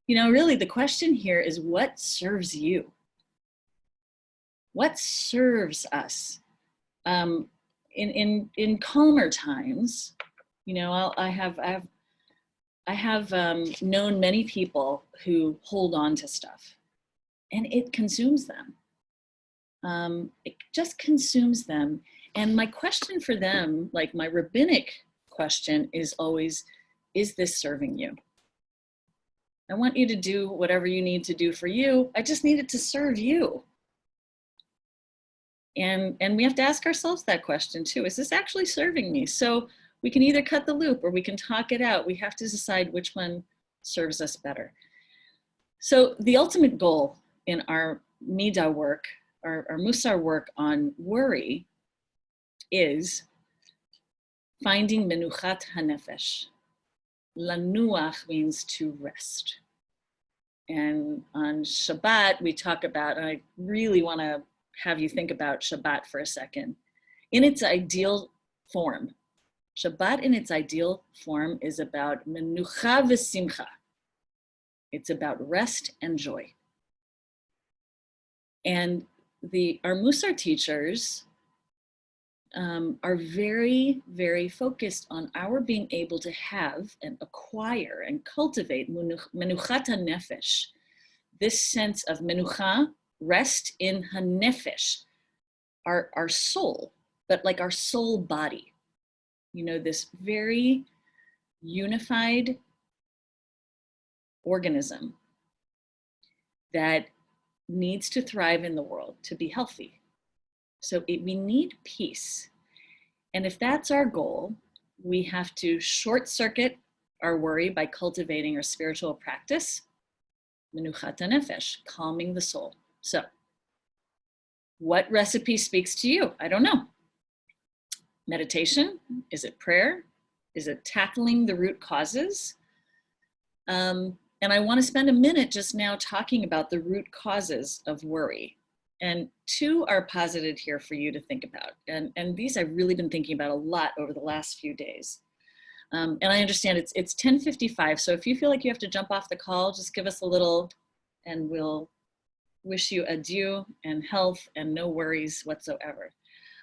You know, really the question here is, what serves you? What serves us? In calmer times, you know, I have known many people who hold on to stuff, and it consumes them. It just consumes them. And my question for them, like my rabbinic question, is always, is this serving you? I want you to do whatever you need to do for you. I just need it to serve you. And we have to ask ourselves that question too. Is this actually serving me? So we can either cut the loop or we can talk it out. We have to decide which one serves us better. So the ultimate goal in our Midah work, our Mussar work on worry, is finding menuchat hanefesh. Lanuach means to rest. And on Shabbat, we talk about, and I really want to have you think about Shabbat for a second. In its ideal form, Shabbat in its ideal form is about menucha v'simcha. It's about rest and joy. And our Mussar teachers are very, very focused on our being able to have and acquire and cultivate menuchat hanefesh, this sense of menucha, rest in hanefesh, our soul, but like our soul body. You know, this very unified organism that needs to thrive in the world to be healthy. So we need peace. And if that's our goal, we have to short circuit our worry by cultivating our spiritual practice, menuchat hanefesh, calming the soul. So what recipe speaks to you? I don't know. Meditation? Is it prayer? Is it tackling the root causes? And I want to spend a minute just now talking about the root causes of worry. And two are posited here for you to think about. And these I've really been thinking about a lot over the last few days. And I understand it's 10:55, so if you feel like you have to jump off the call, just give us a little and we'll wish you adieu and health and no worries whatsoever.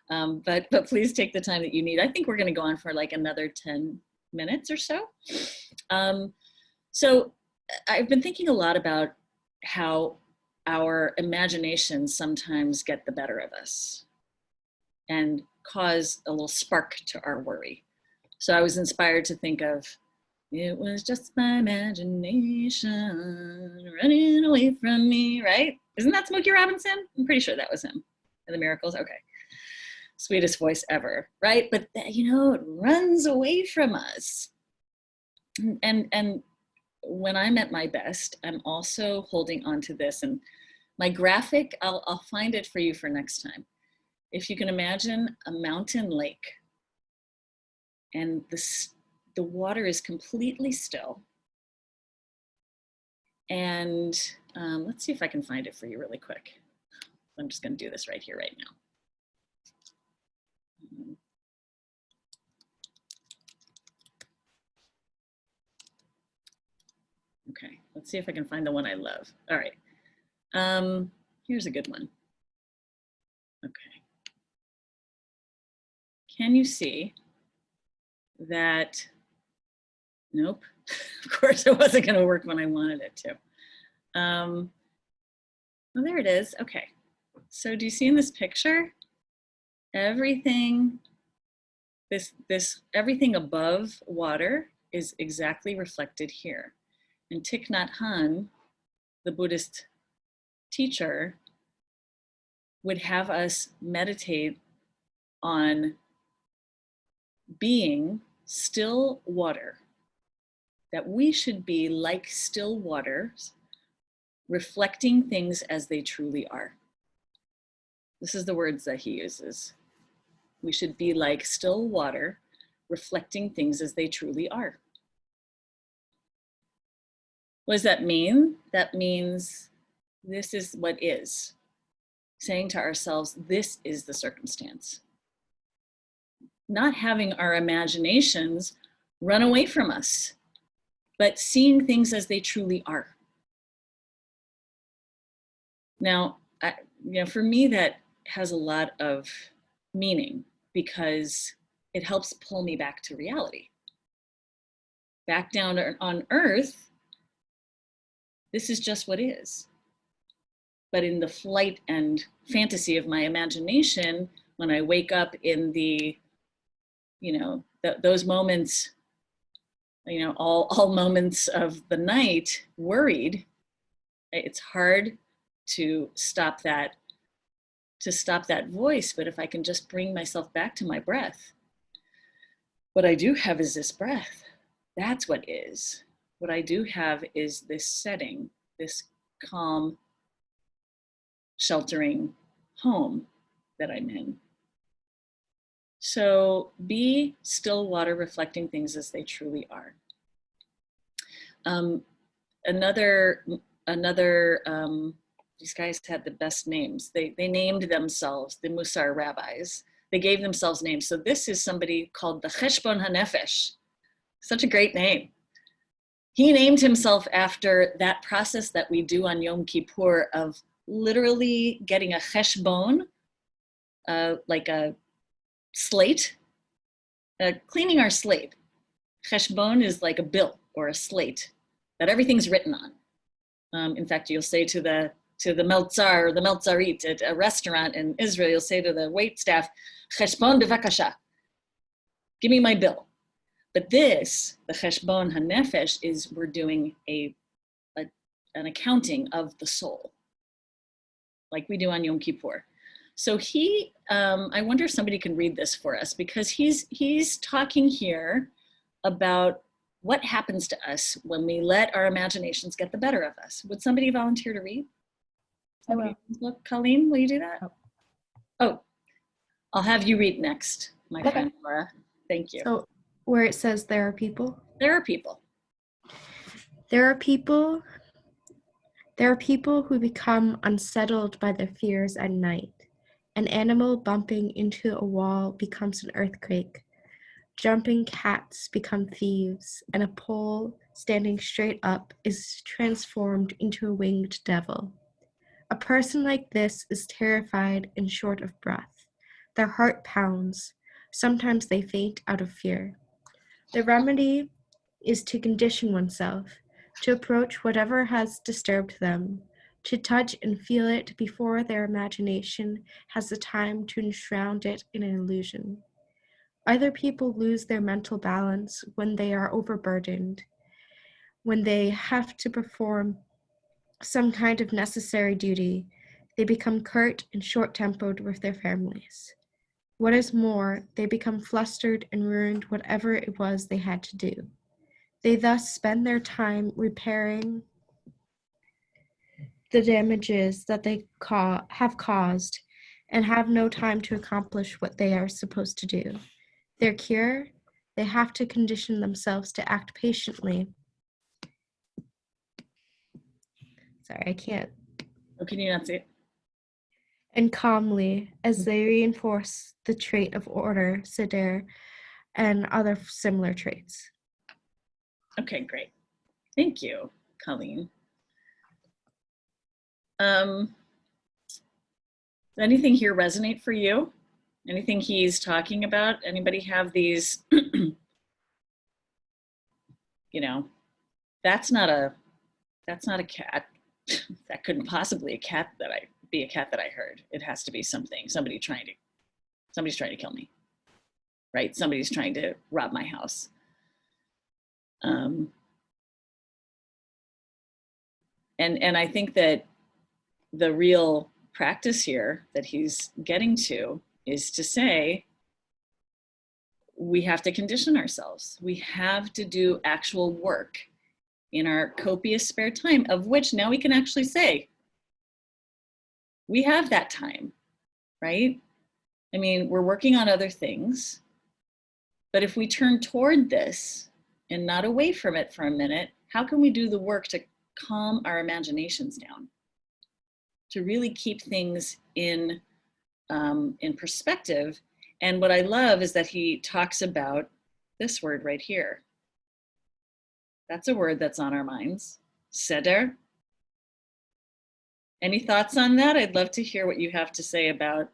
But please take the time that you need. I think we're going to go on for like another 10 minutes or so. So I've been thinking a lot about how our imaginations sometimes get the better of us and cause a little spark to our worry. So I was inspired to think of, it was just my imagination running away from me, right? Isn't that Smokey Robinson? I'm pretty sure that was him in The Miracles. Okay. Sweetest voice ever, right? But you know, it runs away from us. And when I'm at my best, I'm also holding on to this. And my graphic, I'll find it for you for next time. If you can imagine a mountain lake and the water is completely still. And let's see if I can find it for you really quick. I'm just going to do this right here, right now. Okay, let's see if I can find the one I love. All right, here's a good one. Okay. Can you see that? Nope. Of course, it wasn't going to work when I wanted it to. Well, there it is. Okay. So do you see in this picture? Everything, everything above water is exactly reflected here. And Thich Nhat Hanh, the Buddhist teacher, would have us meditate on being still water, that we should be like still waters, reflecting things as they truly are. This is the words that he uses. We should be like still water, reflecting things as they truly are. What does that mean? That means this is what is. Saying to ourselves, this is the circumstance. Not having our imaginations run away from us, but seeing things as they truly are. Now, for me, that has a lot of meaning because it helps pull me back to reality. Back down on earth, this is just what is. But in the flight and fantasy of my imagination, when I wake up in the, those moments, all moments of the night, worried, it's hard to stop that voice. But if I can just bring myself back to my breath, what I do have is this breath. That's what is. What I do have is this setting, this calm, sheltering home that I'm in. So be still water, reflecting things as they truly are. These guys had the best names. They named themselves the Mussar rabbis. They gave themselves names. So this is somebody called the Cheshbon HaNefesh. Such a great name. He named himself after that process that we do on Yom Kippur of literally getting a cheshbon, like a slate, cleaning our slate. Cheshbon is like a bill or a slate that everything's written on. In fact, you'll say to the meltzar or the meltzarit at a restaurant in Israel, you'll say to the wait staff, cheshbon bevakasha, give me my bill. But this, the cheshbon hanefesh, is we're doing an accounting of the soul, like we do on Yom Kippur. So I wonder if somebody can read this for us, because he's talking here about what happens to us when we let our imaginations get the better of us. Would somebody volunteer to read? I will. Colleen, will you do that? Oh, I'll have you read next, my Okay. friend Laura. Thank you. So where it says there are people. There are people. There are people who become unsettled by their fears at night. An animal bumping into a wall becomes an earthquake. Jumping cats become thieves, and a pole standing straight up is transformed into a winged devil. A person like this is terrified and short of breath. Their heart pounds. Sometimes they faint out of fear. The remedy is to condition oneself, to approach whatever has disturbed them, to touch and feel it before their imagination has the time to enshroud it in an illusion. Other people lose their mental balance when they are overburdened, when they have to perform some kind of necessary duty. They become curt and short-tempered with their families. What is more, they become flustered and ruined whatever it was they had to do. They thus spend their time repairing the damages that they have caused and have no time to accomplish what they are supposed to do. Their cure, they have to condition themselves to act patiently. Sorry, I can't. Oh, can you not see it? And calmly as they reinforce the trait of order, seder, and other similar traits. Okay, great. Thank you, Colleen. Does anything here resonate for you? Anything he's talking about? Anybody have these, you know, that's not a cat. That couldn't possibly be a cat that I heard. It has to be something, somebody's trying to kill me, right? Somebody's trying to rob my house. And I think that the real practice here that he's getting to is to say, we have to condition ourselves. We have to do actual work in our copious spare time, of which now we can actually say, we have that time, right? I mean, we're working on other things, but if we turn toward this and not away from it for a minute, how can we do the work to calm our imaginations down? To really keep things in perspective. And what I love is that he talks about this word right here. That's a word that's on our minds, seder. Any thoughts on that? I'd love to hear what you have to say about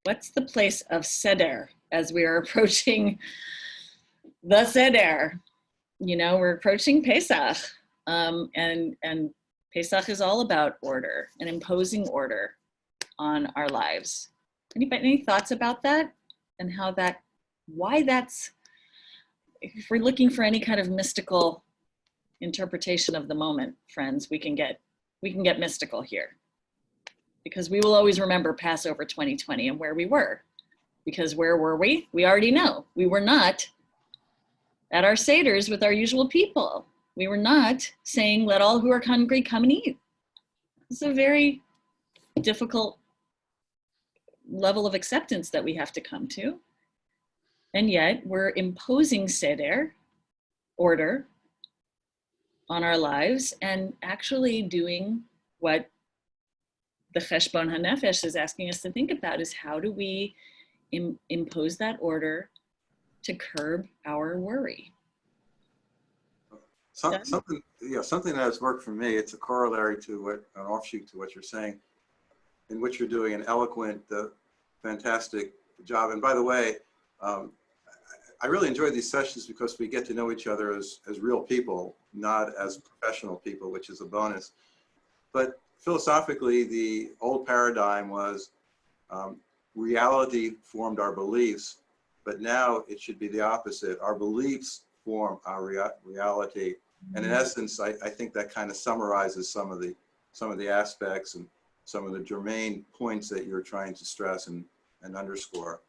what's the place of seder as we are approaching the seder. You know, we're approaching Pesach, and Pesach is all about order and imposing order on our lives. Any thoughts about that and why that's, if we're looking for any kind of mystical interpretation of the moment, friends, we can get mystical here, because we will always remember Passover 2020 and where we were, because where were we? We already know. We were not at our seders with our usual people. We were not saying, let all who are hungry come and eat. It's a very difficult level of acceptance that we have to come to. And yet we're imposing seder, order, on our lives and actually doing what the Cheshbon HaNefesh is asking us to think about, is how do we impose that order to curb our worry? Something that has worked for me. It's a corollary to an offshoot to what you're saying, in which you're doing an eloquent, fantastic job. And by the way, I really enjoy these sessions because we get to know each other as real people, not as professional people, which is a bonus. But philosophically, the old paradigm was reality formed our beliefs, but now it should be the opposite. Our beliefs form our reality. And in essence, I think that kind of summarizes some of the aspects and some of the germane points that you're trying to stress and underscore.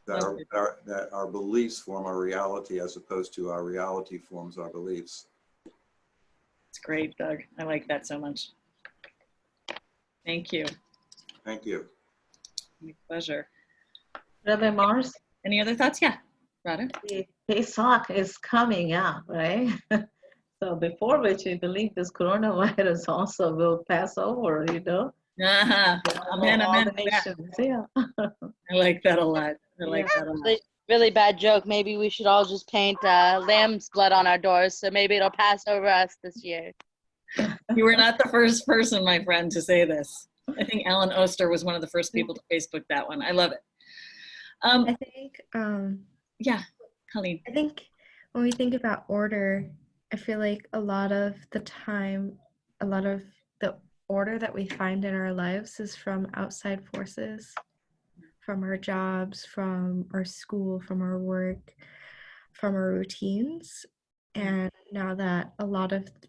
That our beliefs form our reality, as opposed to our reality forms our beliefs. It's great, Doug. I like that so much. Thank you. Thank you. My pleasure. Rabbi Mars, Any other thoughts? Yeah, Radha. the Pesach is coming up, right? So before which we believe this coronavirus also will pass over, you know? Amen, All amen. the nations, yeah. I like that a lot. I like that a lot. Really bad joke. Maybe we should all just paint lamb's blood on our doors, so maybe it'll pass over us this year. You were not the first person, my friend, to say this. I think Alan Oster was one of the first people to Facebook that one. I love it. I think, yeah, Colleen. I think when we think about order, I feel like a lot of the time, a lot of the order that we find in our lives is from outside forces, from our jobs, from our school, from our work, from our routines. And now that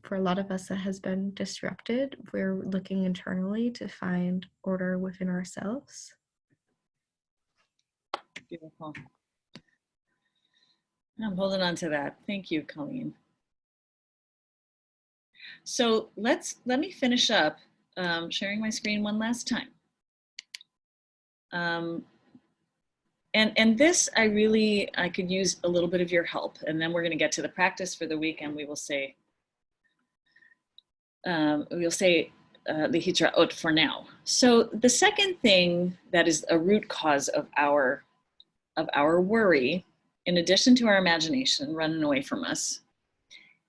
for a lot of us that has been disrupted, we're looking internally to find order within ourselves. Beautiful. I'm holding on to that. Thank you, Colleen. So let me finish up sharing my screen one last time. And this, I could use a little bit of your help, and then we're going to get to the practice for the week, and we will say Lihitraot for now. So the second thing that is a root cause of our worry, in addition to our imagination running away from us,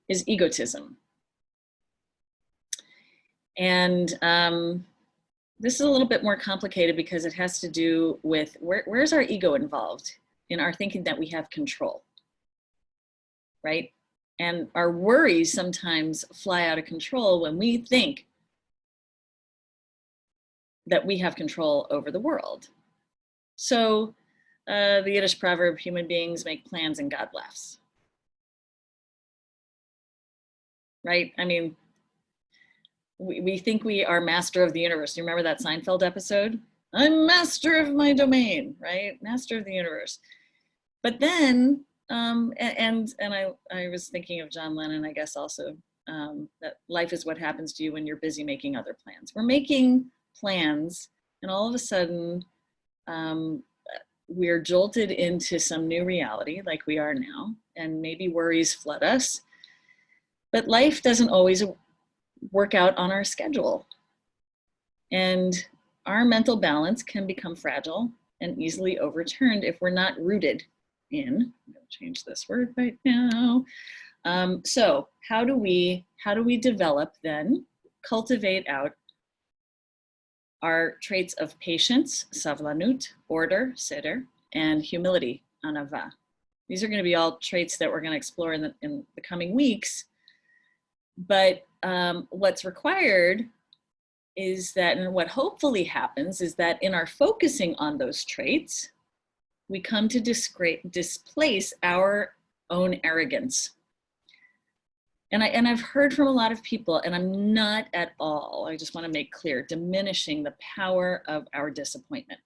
is egotism. And this is a little bit more complicated because it has to do with where's our ego involved in our thinking that we have control, right? And our worries sometimes fly out of control when we think that we have control over the world. So the Yiddish proverb, human beings make plans and God laughs. Right? I mean, we think we are master of the universe. Do you remember that Seinfeld episode? I'm master of my domain, right? Master of the universe. But then, I was thinking of John Lennon, I guess also, that life is what happens to you when you're busy making other plans. We're making plans, and all of a sudden, we're jolted into some new reality like we are now, and maybe worries flood us. But life doesn't always work out on our schedule. And our mental balance can become fragile and easily overturned if we're not rooted in, I'm going to change this word right now. So how do we develop then, cultivate out our traits of patience, savlanut, order, seder, and humility, anava. These are going to be all traits that we're going to explore in the coming weeks. But what's required is that, and what hopefully happens is that in our focusing on those traits, we come to displace our own arrogance. And I've heard from a lot of people, and I'm not at all, I just want to make clear, diminishing the power of our disappointment.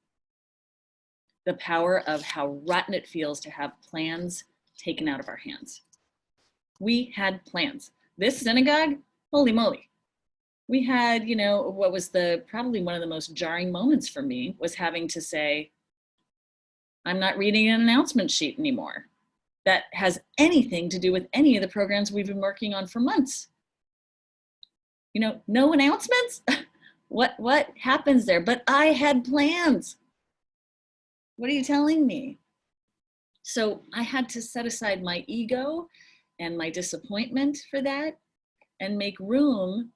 The power of how rotten it feels to have plans taken out of our hands. We had plans. This synagogue, holy moly. We had, what was probably one of the most jarring moments for me was having to say, I'm not reading an announcement sheet anymore. That has anything to do with any of the programs we've been working on for months. No announcements? What happens there? But I had plans. What are you telling me? So I had to set aside my ego and my disappointment for that and make room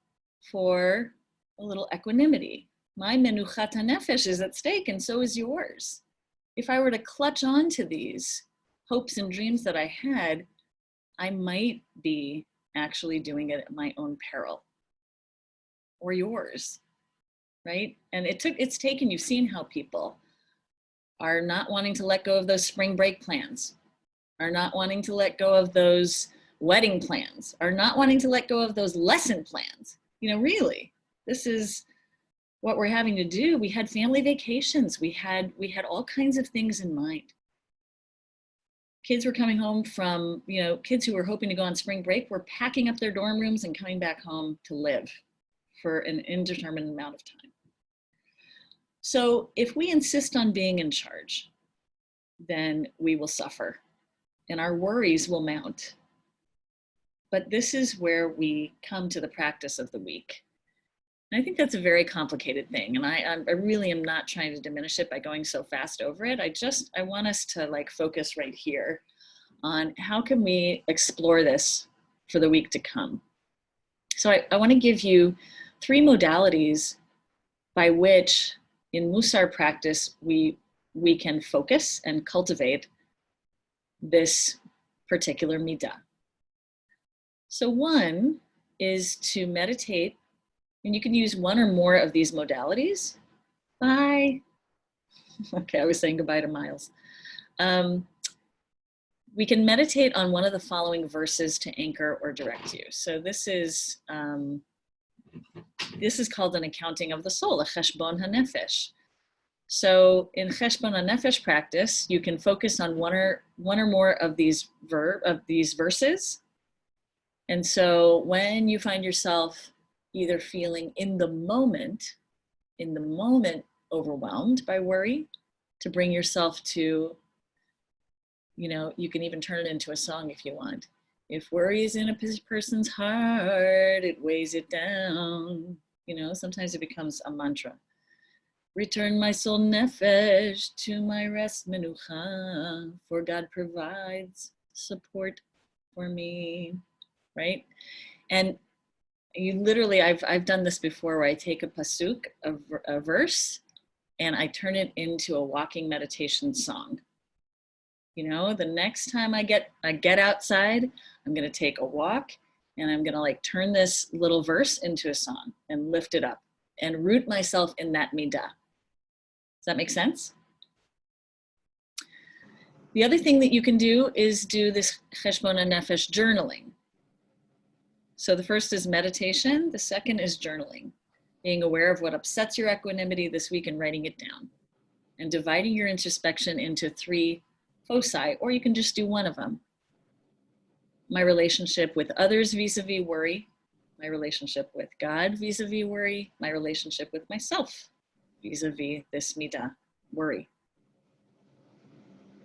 for a little equanimity. My menuchat hanefesh is at stake, and so is yours. If I were to clutch on to these hopes and dreams that I had, I might be actually doing it at my own peril or yours, right? And it's taken, you've seen how people are not wanting to let go of those spring break plans, are not wanting to let go of those wedding plans, are not wanting to let go of those lesson plans. Really, this is what we're having to do. We had family vacations. We had all kinds of things in mind. Kids were coming home from, kids who were hoping to go on spring break were packing up their dorm rooms and coming back home to live for an indeterminate amount of time. So if we insist on being in charge, then we will suffer and our worries will mount. But this is where we come to the practice of the week. And I think that's a very complicated thing. And I really am not trying to diminish it by going so fast over it. I want us to focus right here on how can we explore this for the week to come. So I want to give you 3 modalities by which in Mussar practice, we can focus and cultivate this particular midah. So one is to meditate, and you can use one or more of these modalities. Okay, I was saying goodbye to Miles. We can meditate on one of the following verses to anchor or direct you. So this is called an accounting of the soul, a cheshbon hanefesh. So in Cheshbon HaNefesh practice, you can focus on one or more of these verses. And so when you find yourself either feeling in the moment overwhelmed by worry, to bring yourself to, you can even turn it into a song if you want. If worry is in a person's heart, it weighs it down. Sometimes it becomes a mantra. Return my soul nefesh to my rest menucha, for God provides support for me, right? And you literally, I've done this before, where I take a pasuk, a verse, and I turn it into a walking meditation song. The next time I get outside, I'm going to take a walk, and I'm going to turn this little verse into a song and lift it up and root myself in that midah. Does that make sense? The other thing that you can do is do this Cheshbon HaNefesh journaling. So the first is meditation. The second is journaling, being aware of what upsets your equanimity this week and writing it down, and dividing your introspection into 3 foci, or you can just do one of them. My relationship with others vis-a-vis worry, my relationship with God vis-a-vis worry, my relationship with myself vis-a-vis this midah, worry.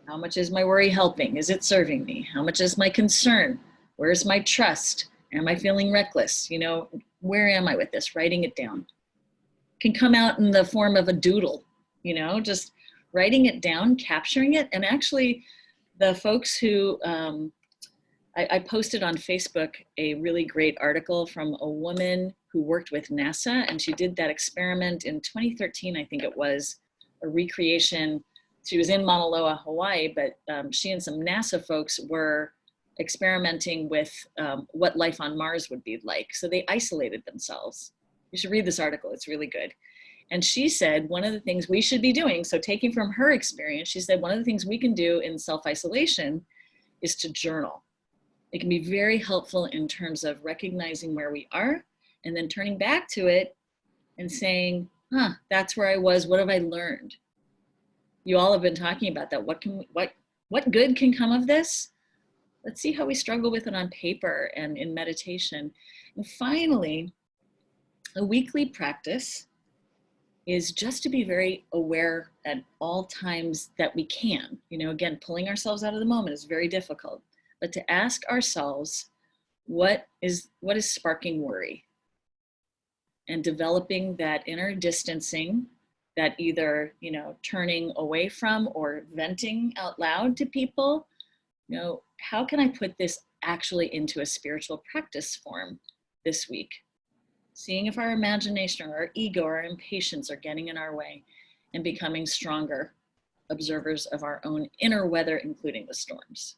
How much is my worry helping? Is it serving me? How much is my concern? Where's my trust? Am I feeling reckless? Where am I with this? Writing it down. It can come out in the form of a doodle, just writing it down, capturing it. And actually the folks who, I posted on Facebook a really great article from a woman who worked with NASA, and she did that experiment in 2013, I think it was, a recreation. She was in Mauna Loa, Hawaii, but she and some NASA folks were experimenting with what life on Mars would be like. So they isolated themselves. You should read this article, it's really good. And she said one of the things we should be doing, so taking from her experience, she said one of the things we can do in self-isolation is to journal. It can be very helpful in terms of recognizing where we are and then turning back to it and saying, that's where I was, what have I learned? You all have been talking about that. What good can come of this? Let's see how we struggle with it on paper and in meditation. And finally, a weekly practice is just to be very aware at all times that we can. Again, pulling ourselves out of the moment is very difficult, but to ask ourselves, what is sparking worry? And developing that inner distancing, that either, turning away from or venting out loud to people. How can I put this actually into a spiritual practice form this week? Seeing if our imagination or our ego or our impatience are getting in our way, and becoming stronger observers of our own inner weather, including the storms.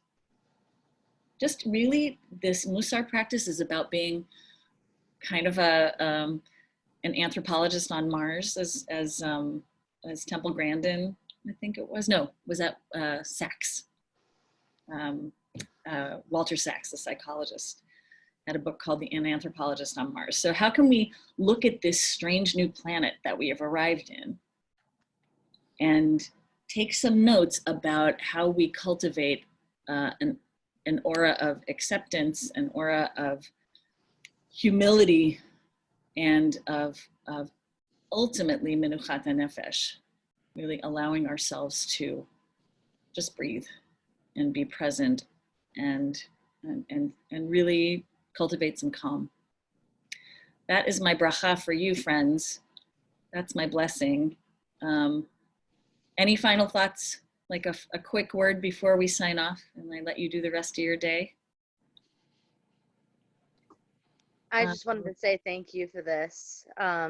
Just really, this Mussar practice is about being kind of an anthropologist on Mars, as Temple Grandin, I think it was. No, was that Sachs? Walter Sachs, the psychologist, had a book called An Anthropologist on Mars. So how can we look at this strange new planet that we have arrived in and take some notes about how we cultivate an aura of acceptance, an aura of humility, and of ultimately menuchat nefesh, really allowing ourselves to just breathe and be present and really cultivate some calm. That is my bracha for you, friends. That's my blessing. Any final thoughts, like a quick word before we sign off and I let you do the rest of your day? I just wanted to say thank you for this. I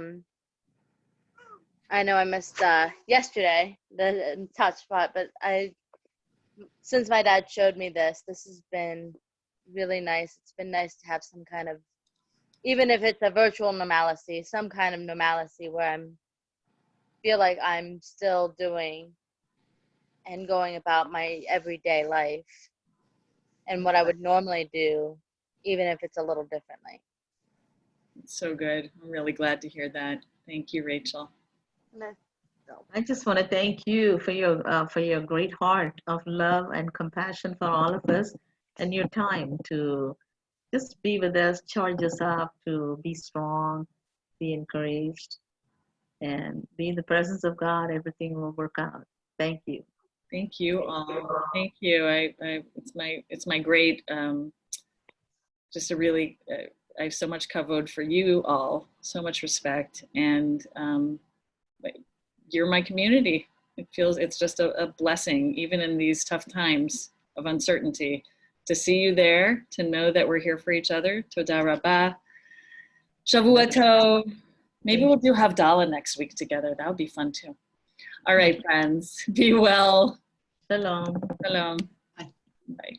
know I missed yesterday, the touch spot, but since my dad showed me this has been really nice. It's been nice to have some kind of, even if it's a virtual normalcy, some kind of normalcy where I feel like I'm still doing and going about my everyday life and what I would normally do, even if it's a little differently. It's so good. I'm really glad to hear that. Thank you, Rachel. No. I just want to thank you for your great heart of love and compassion for all of us, and your time to just be with us, charge us up to be strong, be encouraged, and be in the presence of God. Everything will work out. Thank you. Thank you all. Thank you. It's my great, just a really, I have so much kavod for you all, so much respect, and you're my community. It's just a blessing, even in these tough times of uncertainty, to see you there, to know that we're here for each other. Toda Rabbi. Shavua Tov. Maybe we'll do Havdalah next week together. That would be fun too. All right, friends. Be well. Shalom. Shalom. Bye. Bye.